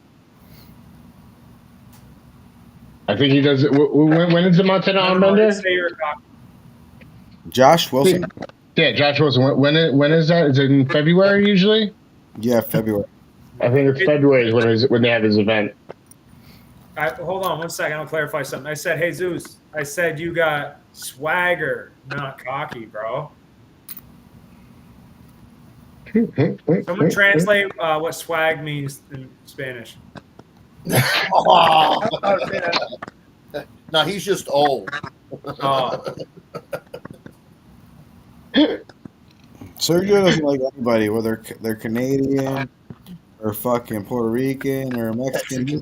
think he does it. When is the Montana on Monday? Say you're a cop. Josh Wilson? Yeah, Josh Wilson. When is that? Is it in February usually? Yeah, February. I think it's February is when they have his event. Hold on 1 second. I'll clarify something. I said, hey, Zeus, I said you got swagger, not cocky, bro. Someone translate what swag means in Spanish. Oh. No, he's just old. Oh. Sergio doesn't like anybody, whether they're Canadian or fucking Puerto Rican or Mexican. He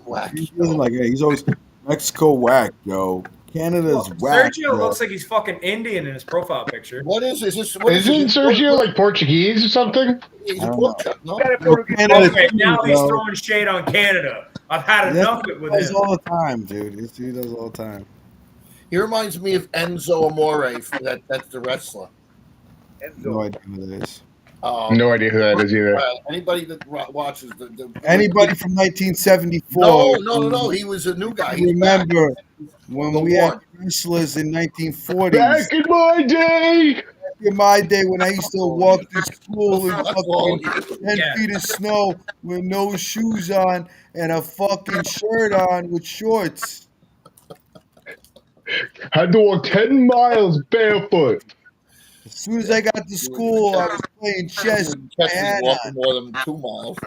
doesn't like it. He's always Mexico whack, yo. Canada's whack. Sergio looks like he's fucking Indian in his profile picture. What is this? Isn't Sergio like Portuguese or something? He's I a don't Portuguese. know. No? Okay, now he's throwing shade on Canada. I've had enough of it with He does him. all the time, dude. He does all the time. He reminds me of Enzo Amore. That's the wrestler. No idea who that is. No idea who that is either. Anybody that watches Anybody from 1974? No. He was a new guy. Remember when we had wrestlers in 1940s? Back in my day. In my day, when I used to walk to school in fucking 10 feet of snow with no shoes on and a fucking shirt on with shorts. Had to walk 10 miles barefoot. As soon as I got to school, I was playing chess. Walking more than 2 miles.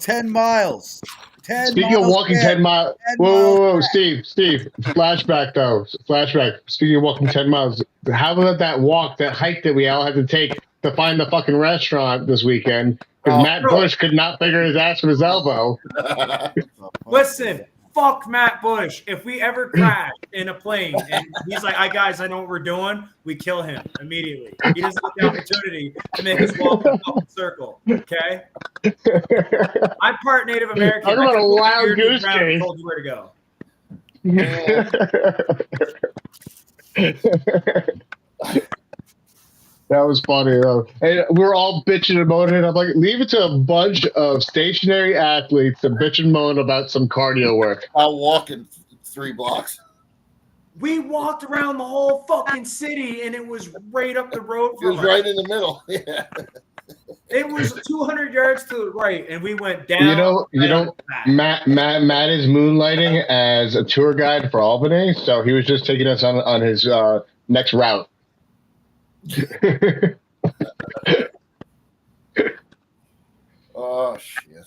10 miles. 10 Speaking miles of walking there. 10 miles. 10 Whoa, miles Steve. Flashback, though. Flashback. Speaking of walking 10 miles, how about that walk, that hike that we all had to take to find the fucking restaurant this weekend? Because Matt Bush could not figure his ass with his elbow. Listen, fuck Matt Bush. If we ever crash in a plane and he's like, guys, I know what we're doing, we kill him immediately. He doesn't get the opportunity to make us walk in a fucking circle. Okay? I'm part Native American. Talk about a wild goose I chase. told you where to go. That was funny, though. And we're all bitching and moaning. I'm like, leave it to a bunch of stationary athletes to bitch and moan about some cardio work. I'll walk in 3 blocks. We walked around the whole fucking city, and it was right up the road It from was us. right in the middle. Yeah. It was 200 yards to the right, and we went down. You know, Matt is moonlighting as a tour guide for Albany, so he was just taking us on his next route. Oh shit!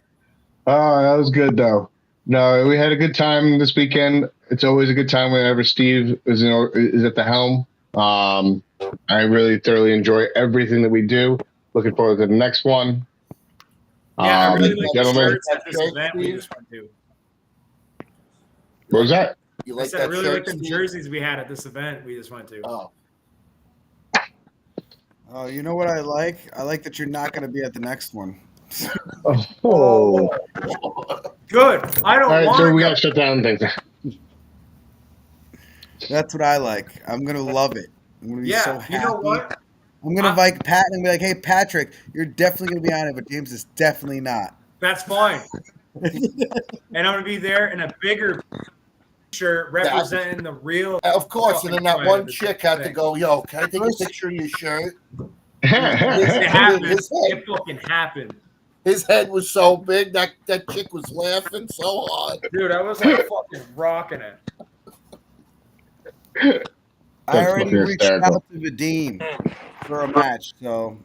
Oh, that was good though. No, we had a good time this weekend. It's always a good time whenever Steve is at the helm. I really thoroughly enjoy everything that we do. Looking forward to the next one. Yeah, I really like the gentlemen. shirts at this event we just went to. What was that? You I like said I that really shirt, like the Steve? jerseys we had at this event we just went to. Oh, Oh, you know what I like? I like that you're not going to be at the next one. Oh. Good. I don't All right, want so we to got to shut down things. That's what I like. I'm going to love it. I'm going to be so happy. You know what? I'm going to invite Pat and be like, hey, Patrick, you're definitely going to be on it, but James is definitely not. That's fine. And I'm going to be there in a bigger shirt representing the real. of course. And then that fucking one pride of chick the had to thing. go, yo, can I take a picture of your shirt? It happened. His head- It fucking happened. His head was so big that chick was laughing so hard. Dude, I was like fucking rocking it. I already fucking reached hysterical. out to Vadim for a match, so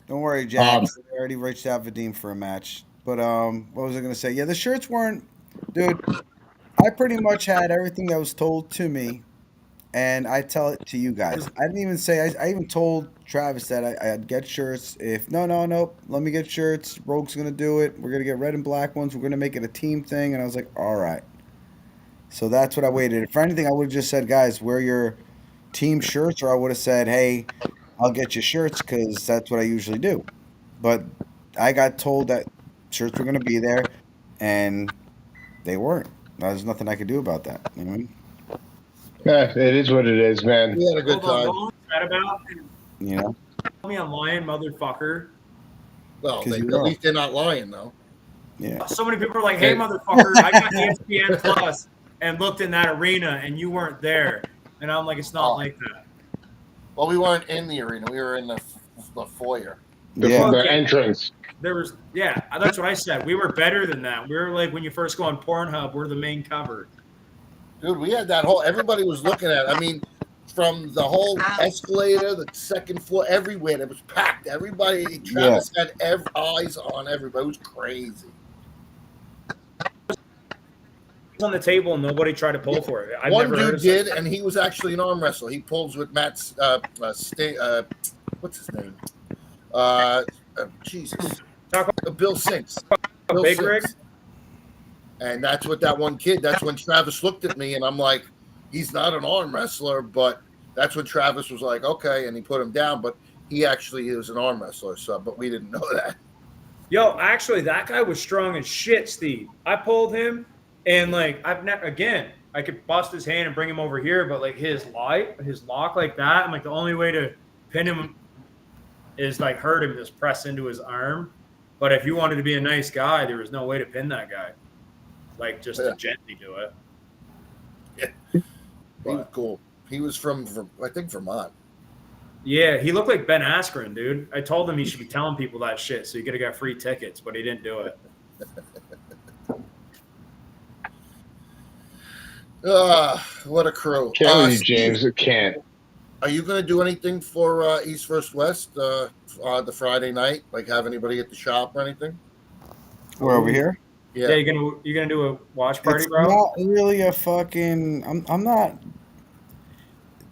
don't worry, Jack. I already reached out to Vadim for a match. But what was I going to say? Yeah, the shirts weren't, dude. I pretty much had everything that was told to me, and I tell it to you guys. I didn't even say. I even told Travis that I'd get shirts. If no, let me get shirts. Rogue's gonna do it. We're gonna get red and black ones. We're gonna make it a team thing. And I was like, all right. So that's what I waited. If anything, I would have just said, guys, wear your team shirts, or I would have said, hey, I'll get you shirts because that's what I usually do. But I got told that shirts were gonna be there, and they weren't. There's nothing I can do about that. You know what I mean? Yeah, it is what it is, man. We had a good Hold on, time. what was that about? You know? Call me a lying motherfucker. Well, 'Cause at you are. least they're not lying, though. Yeah. So many people are like, "Hey, motherfucker, I got ESPN Plus and looked in that arena, and you weren't there." And I'm like, "It's not like that." Well, we weren't in the arena. We were in the foyer. Yeah. The entrance. There was, yeah, that's what I said. We were better than that. We were like, when you first go on Pornhub, we're the main cover. Dude, we had that whole, everybody was looking at it. I mean, from the whole escalator, the second floor, everywhere, it was packed. Everybody, Travis had eyes on everybody. It was crazy. On the table and nobody tried to pull for it. One dude did, and he was actually an arm wrestler. He pulls with Matt's, what's his name? Jesus. Bill Sinks. Bill Big Sinks. Rig? And that's what that one kid, that's when Travis looked at me, and I'm like, he's not an arm wrestler, but that's when Travis was like, okay, and he put him down, but he actually is an arm wrestler, so, but we didn't know that. Yo, actually, that guy was strong as shit, Steve. I pulled him, and like, I've never, again, I could bust his hand and bring him over here, but like his lock like that, I'm like, the only way to pin him is like hurt him, just press into his arm. But if you wanted to be a nice guy, there was no way to pin that guy. Like, just to gently do it. Yeah. He was cool. He was from, I think, Vermont. Yeah, he looked like Ben Askren, dude. I told him he should be telling people that shit so he could have got free tickets, but he didn't do it. What a crew. Killing you, James. It can't. Are you going to do anything for East vs. West the Friday night? Like have anybody at the shop or anything? We're over here? Yeah, you're gonna do a watch party, It's bro? not really a fucking. I'm not.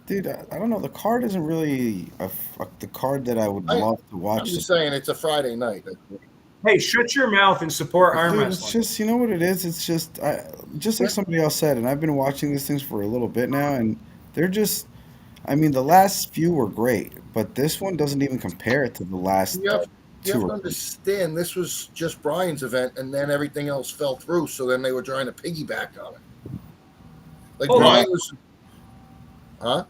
Dude, I don't know. The card isn't really the card that I would love to watch. I'm just saying it's a Friday night. Hey, shut your mouth and support arm Dude, wrestling. it's just, you know what it is? It's just, just like somebody else said, and I've been watching these things for a little bit now, and they're just, I mean, the last few were great, but this one doesn't even compare to the last You have two. to understand, this was just Brian's event, and then everything else fell through, so then they were trying to piggyback on it. Like Brian was... Huh?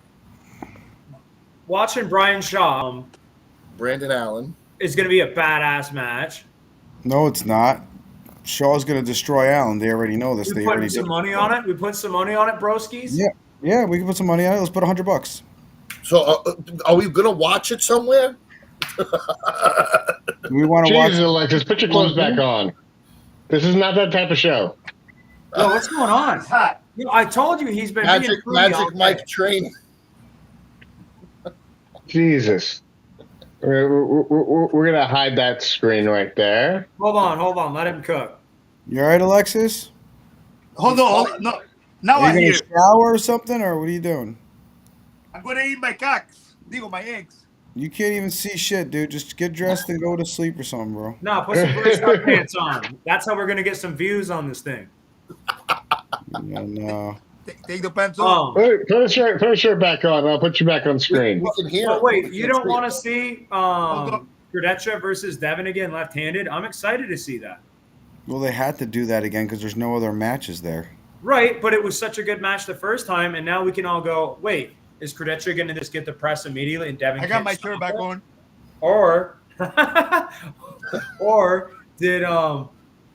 Watching Brian Shaw, Brandon Allen, is going to be a badass match. No, it's not. Shaw's going to destroy Allen. They already know this. We They put already some did. money on it. We put some money on it, broskies. Yeah, we can put some money on it. Let's put $100. So are we going to watch it somewhere? Do we want to watch? Jesus, Alexis, put your clothes back on. This is not that type of show. Yo, what's going on? It's hot. You know, I told you he's been Magic Mike training. Jesus. We're going to hide that screen right there. Hold on. Let him cook. You all right, Alexis? Hold on. No. Now Are I you hear. going to shower or something, or what are you doing? I'm going to eat my cocks. My eggs. You can't even see shit, dude. Just get dressed and go to sleep or something, bro. No, put some blue sweatpants on. That's how we're going to get some views on this thing. Yeah, no. Take the pants off. Put a shirt back on. I'll put you back on screen. We can hear Oh, it. wait, you don't want to see Gradetcha versus Devin again left-handed? I'm excited to see that. Well, they had to do that again because there's no other matches there. Right, but it was such a good match the first time, and now we can all go, wait, is Gradetcha going to just get the press immediately and Devin I got my shirt back on. Or did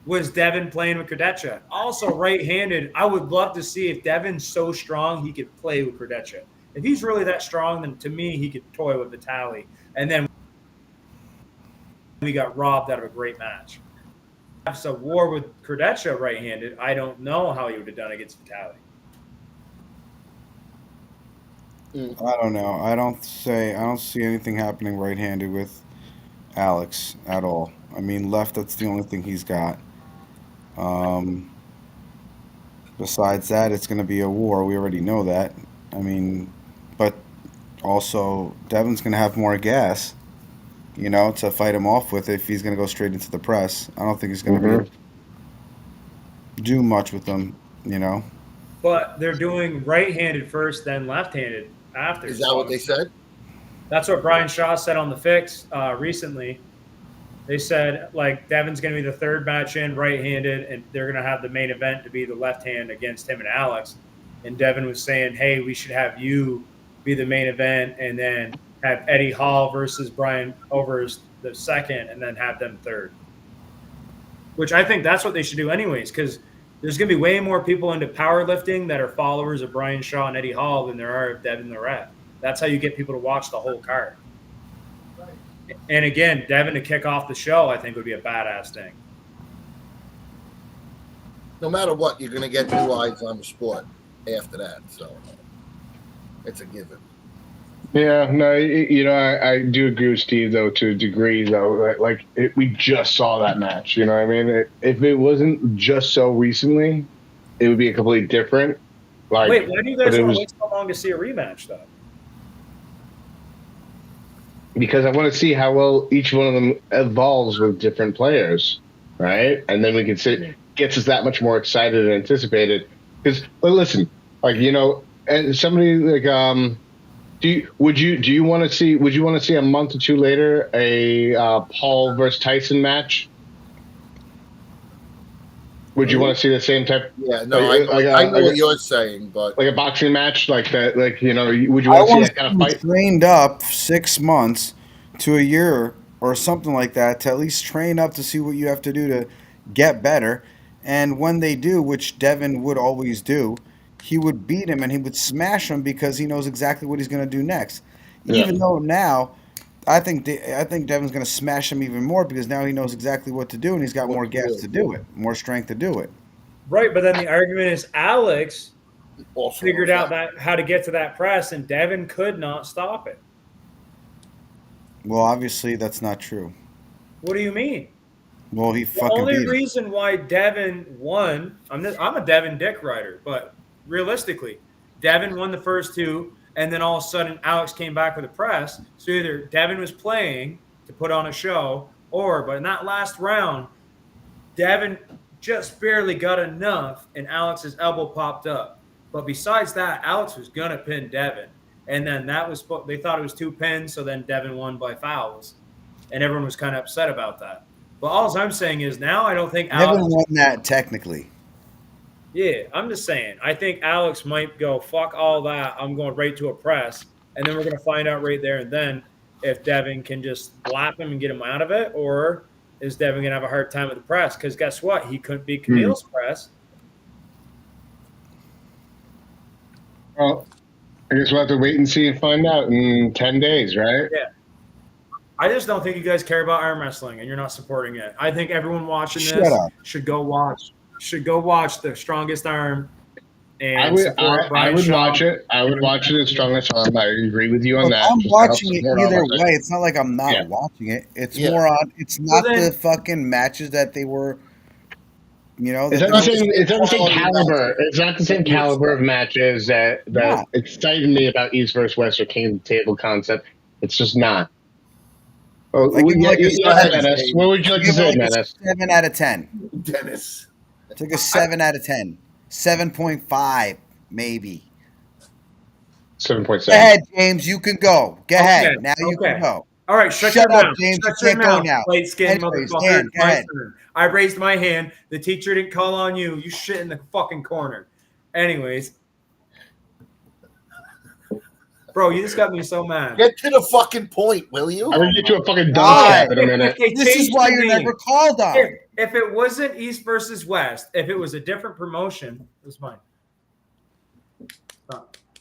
was Devin playing with Gradetcha? Also right-handed, I would love to see if Devin's so strong he could play with Gradetcha. If he's really that strong, then to me he could toy with Vitaly. And then we got robbed out of a great match. If a war with Gradetcha right-handed, I don't know how he would have done against Vitaly. I don't know. I don't see anything happening right-handed with Alex at all. I mean, left, that's the only thing he's got. Besides that, it's going to be a war. We already know that. I mean, but also Devin's going to have more gas, to fight him off with if he's going to go straight into the press. I don't think he's going to do much with them, But they're doing right-handed first, then left-handed after. Is that what they said? That's what Brian Shaw said on the Fix recently. They said like Devin's going to be the third match in, right-handed, and they're going to have the main event to be the left hand against him and Alex. And Devin was saying, "Hey, we should have you be the main event, and then have Eddie Hall versus Brian Overs the second, and then have them third." Which I think that's what they should do anyways, because there's going to be way more people into powerlifting that are followers of Brian Shaw and Eddie Hall than there are of Devin the Ref. That's how you get people to watch the whole card. And again, Devin to kick off the show, I think would be a badass thing. No matter what, you're going to get new eyes on the sport after that. So it's a given. Yeah, no, I do agree with Steve though to a degree though. We just saw that match. You know what I mean? If it wasn't just so recently, it would be a completely different. Wait, why do you guys want to wait so long to see a rematch though? Because I want to see how well each one of them evolves with different players, right? And then we can see gets us that much more excited and anticipated. Because listen, and somebody would you want to see a month or two later a Paul versus Tyson match? Would you want to see the same type? Yeah, no, I know what you're saying, but like a boxing match like that, would you want to see that kind of fight? Trained up 6 months to a year or something like that to at least train up to see what you have to do to get better. And when they do, which Devin would always do, he would beat him and he would smash him because he knows exactly what he's going to do next. Yeah. Even though now, I think Devin's going to smash him even more because now he knows exactly what to do and he's got more gas to do it, more strength to do it. Right, but then the argument is Alex also figured out how to get to that press and Devin could not stop it. Well, obviously that's not true. What do you mean? Well, he fucking The only reason why Devin won, I'm a Devin dick rider, but realistically, Devin won the first two, and then all of a sudden Alex came back with a press. So either Devin was playing to put on a show, but in that last round, Devin just barely got enough, and Alex's elbow popped up. But besides that, Alex was gonna pin Devin, and then they thought it was 2 pins, so then Devin won by fouls, and everyone was kind of upset about that. But all I'm saying is now I don't think Alex won that technically. Yeah, I'm just saying. I think Alex might go, fuck all that. I'm going right to a press. And then we're going to find out right there and then if Devin can just blap him and get him out of it, or is Devin going to have a hard time with the press? Because guess what? He couldn't beat Camille's press. Well, I guess we'll have to wait and see and find out in 10 days, right? Yeah. I just don't think you guys care about arm wrestling and you're not supporting it. I think everyone watching this should go watch The Strongest Arm. And I would watch it. I would watch it as Strongest Arm. I agree with you on that. I'm watching it either way. It's not like I'm not watching it. It's more on. It's not the fucking matches that they were. It's not the same caliber. It's not the same caliber of matches that excited me about East versus West or King of the Table concept. It's just not. Oh, what would you like to say, Menace? 7 out of 10. Dennis. It's like a 7 out of 10. 7.5, maybe. 7.7. Go ahead, James. You can go. Go ahead. Now you can go. All right, shut your up, mouth. James. Shut You can't go now. Light skin motherfucker. Go ahead. I raised my hand. The teacher didn't call on you. You shit in the fucking corner. Anyways. Bro, you just got me so mad. Get to the fucking point, will you? I'm going to get you a fucking dunk cap in a minute. This is why you're never called on. If it wasn't East versus West, if it was a different promotion, it was mine.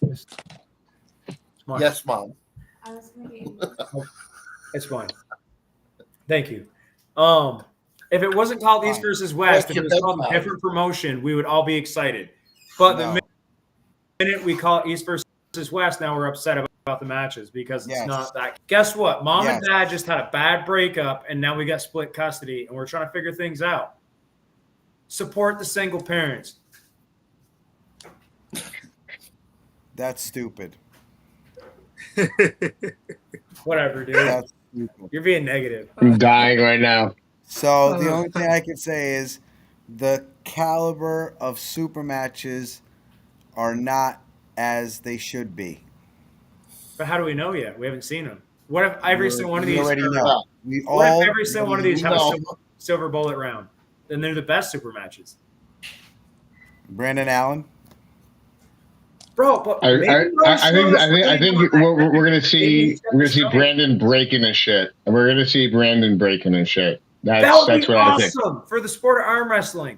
It's mine. Yes, Mom. I was thinking. It's mine. Thank you. If it wasn't called East versus West, if it was called a different promotion, we would all be excited. But the minute we call it East versus West, now we're upset about the matches because it's not that. Guess what? Mom and Dad just had a bad breakup, and now we got split custody, and we're trying to figure things out. Support the single parents. That's stupid. Whatever, dude. That's stupid. You're being negative. I'm dying right now. So the only thing I can say is the caliber of super matches are not as they should be. But how do we know yet? We haven't seen them. What if every single one of We these? already are- know. We What all if every single one of these have a know. silver bullet round? Then they're the best super matches, Brandon Allen. bro. But I maybe I think we're gonna see Brandon. Brandon breaking his shit. We're gonna see Brandon breaking his shit. That would That's be what I think. awesome for the sport of arm wrestling.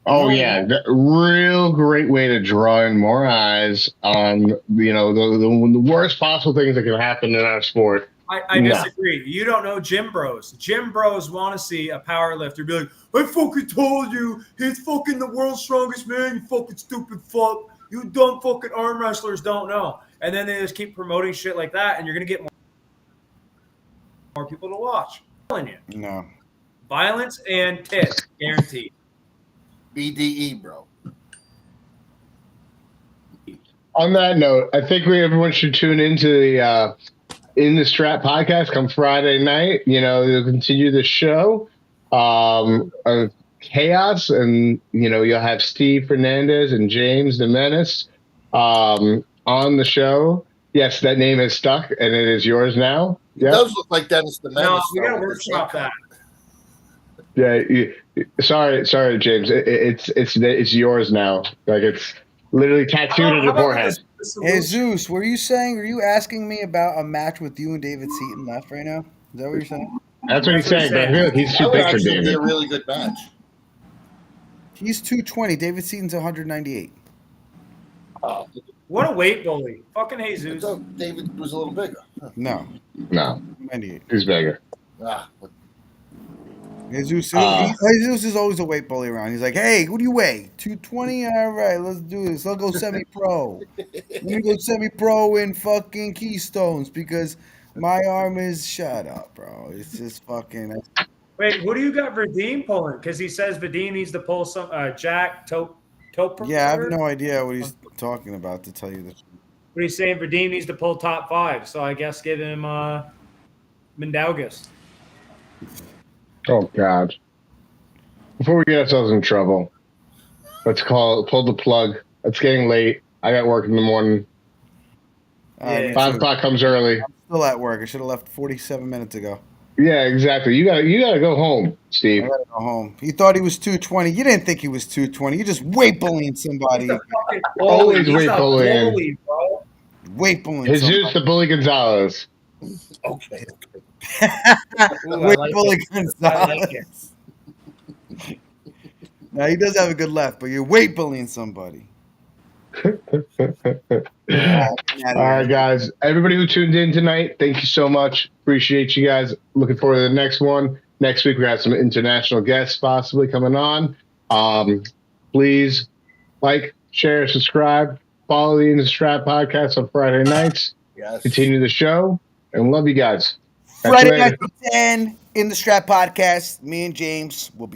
Oh No. yeah, real great way to draw in more eyes on the worst possible things that can happen in our sport. I disagree. You don't know Gym Bros. Gym Bros want to see a power lifter be like, I fucking told you, he's fucking the world's strongest man, you fucking stupid fuck. You dumb fucking arm wrestlers don't know. And then they just keep promoting shit like that, and you're going to get more people to watch. I'm telling you. No. Violence and tits, guaranteed. BDE, bro. On that note, I think everyone should tune into the In the Strap podcast come Friday night. You'll continue the show of chaos, and you'll have Steve Fernandez and James the Menace on the show. Yes, that name is stuck, and it is yours now. It does look like Dennis the Menace. No, we got to though, workshop that. Yeah, sorry, James. It's yours now. Like it's literally tattooed on your forehead. Jesus, were you asking me about a match with you and David Seaton left right now? Is that what you're saying? That's what he's saying, but I feel like he's That too would big for actually be David. a really good match. He's 220. David Seaton's 198. Oh, What a weight bully. Fucking I Jesus. thought David was a little bigger. No, No, 98. he's bigger. But Jesus, Ah. Jesus is always a weight bully around. He's like, hey, what do you weigh? 220? All right, let's do this. I'll go semi-pro. Let me go semi-pro in fucking Keystones because my arm is... Shut up, bro. It's just fucking... Wait, who do you got Vadim pulling? Because he says Vadim needs to pull some Jack Tope. Yeah, I have no idea what he's talking about, to tell you the truth. But he's saying Vadim needs to pull top 5. So I guess give him Mindaugas. Oh God! Before we get ourselves in trouble, let's pull the plug. It's getting late. I got work in the morning. Yeah. 5 o'clock comes early. I'm still at work. I should have left 47 minutes ago. Yeah, exactly. You gotta go home, Steve. I gotta go home. He thought he was 220. You didn't think he was 220. You're just weight bullying somebody. Always He's weight a bullying. bully, bro. Weight bullying Jesus somebody. the Bully Gonzalez. okay. Ooh, I Weight like bully it. I Gonzalez. like it. Now, he does have a good left, but you're weight bullying somebody. All right, guys. Everybody who tuned in tonight, thank you so much. Appreciate you guys. Looking forward to the next one. Next week, we have some international guests possibly coming on. Please like, share, subscribe, follow the In the Strap podcast on Friday nights. Yes. Continue the show, and love you guys. Catch you Friday later. night at 10 in the Strap podcast. Me and James will be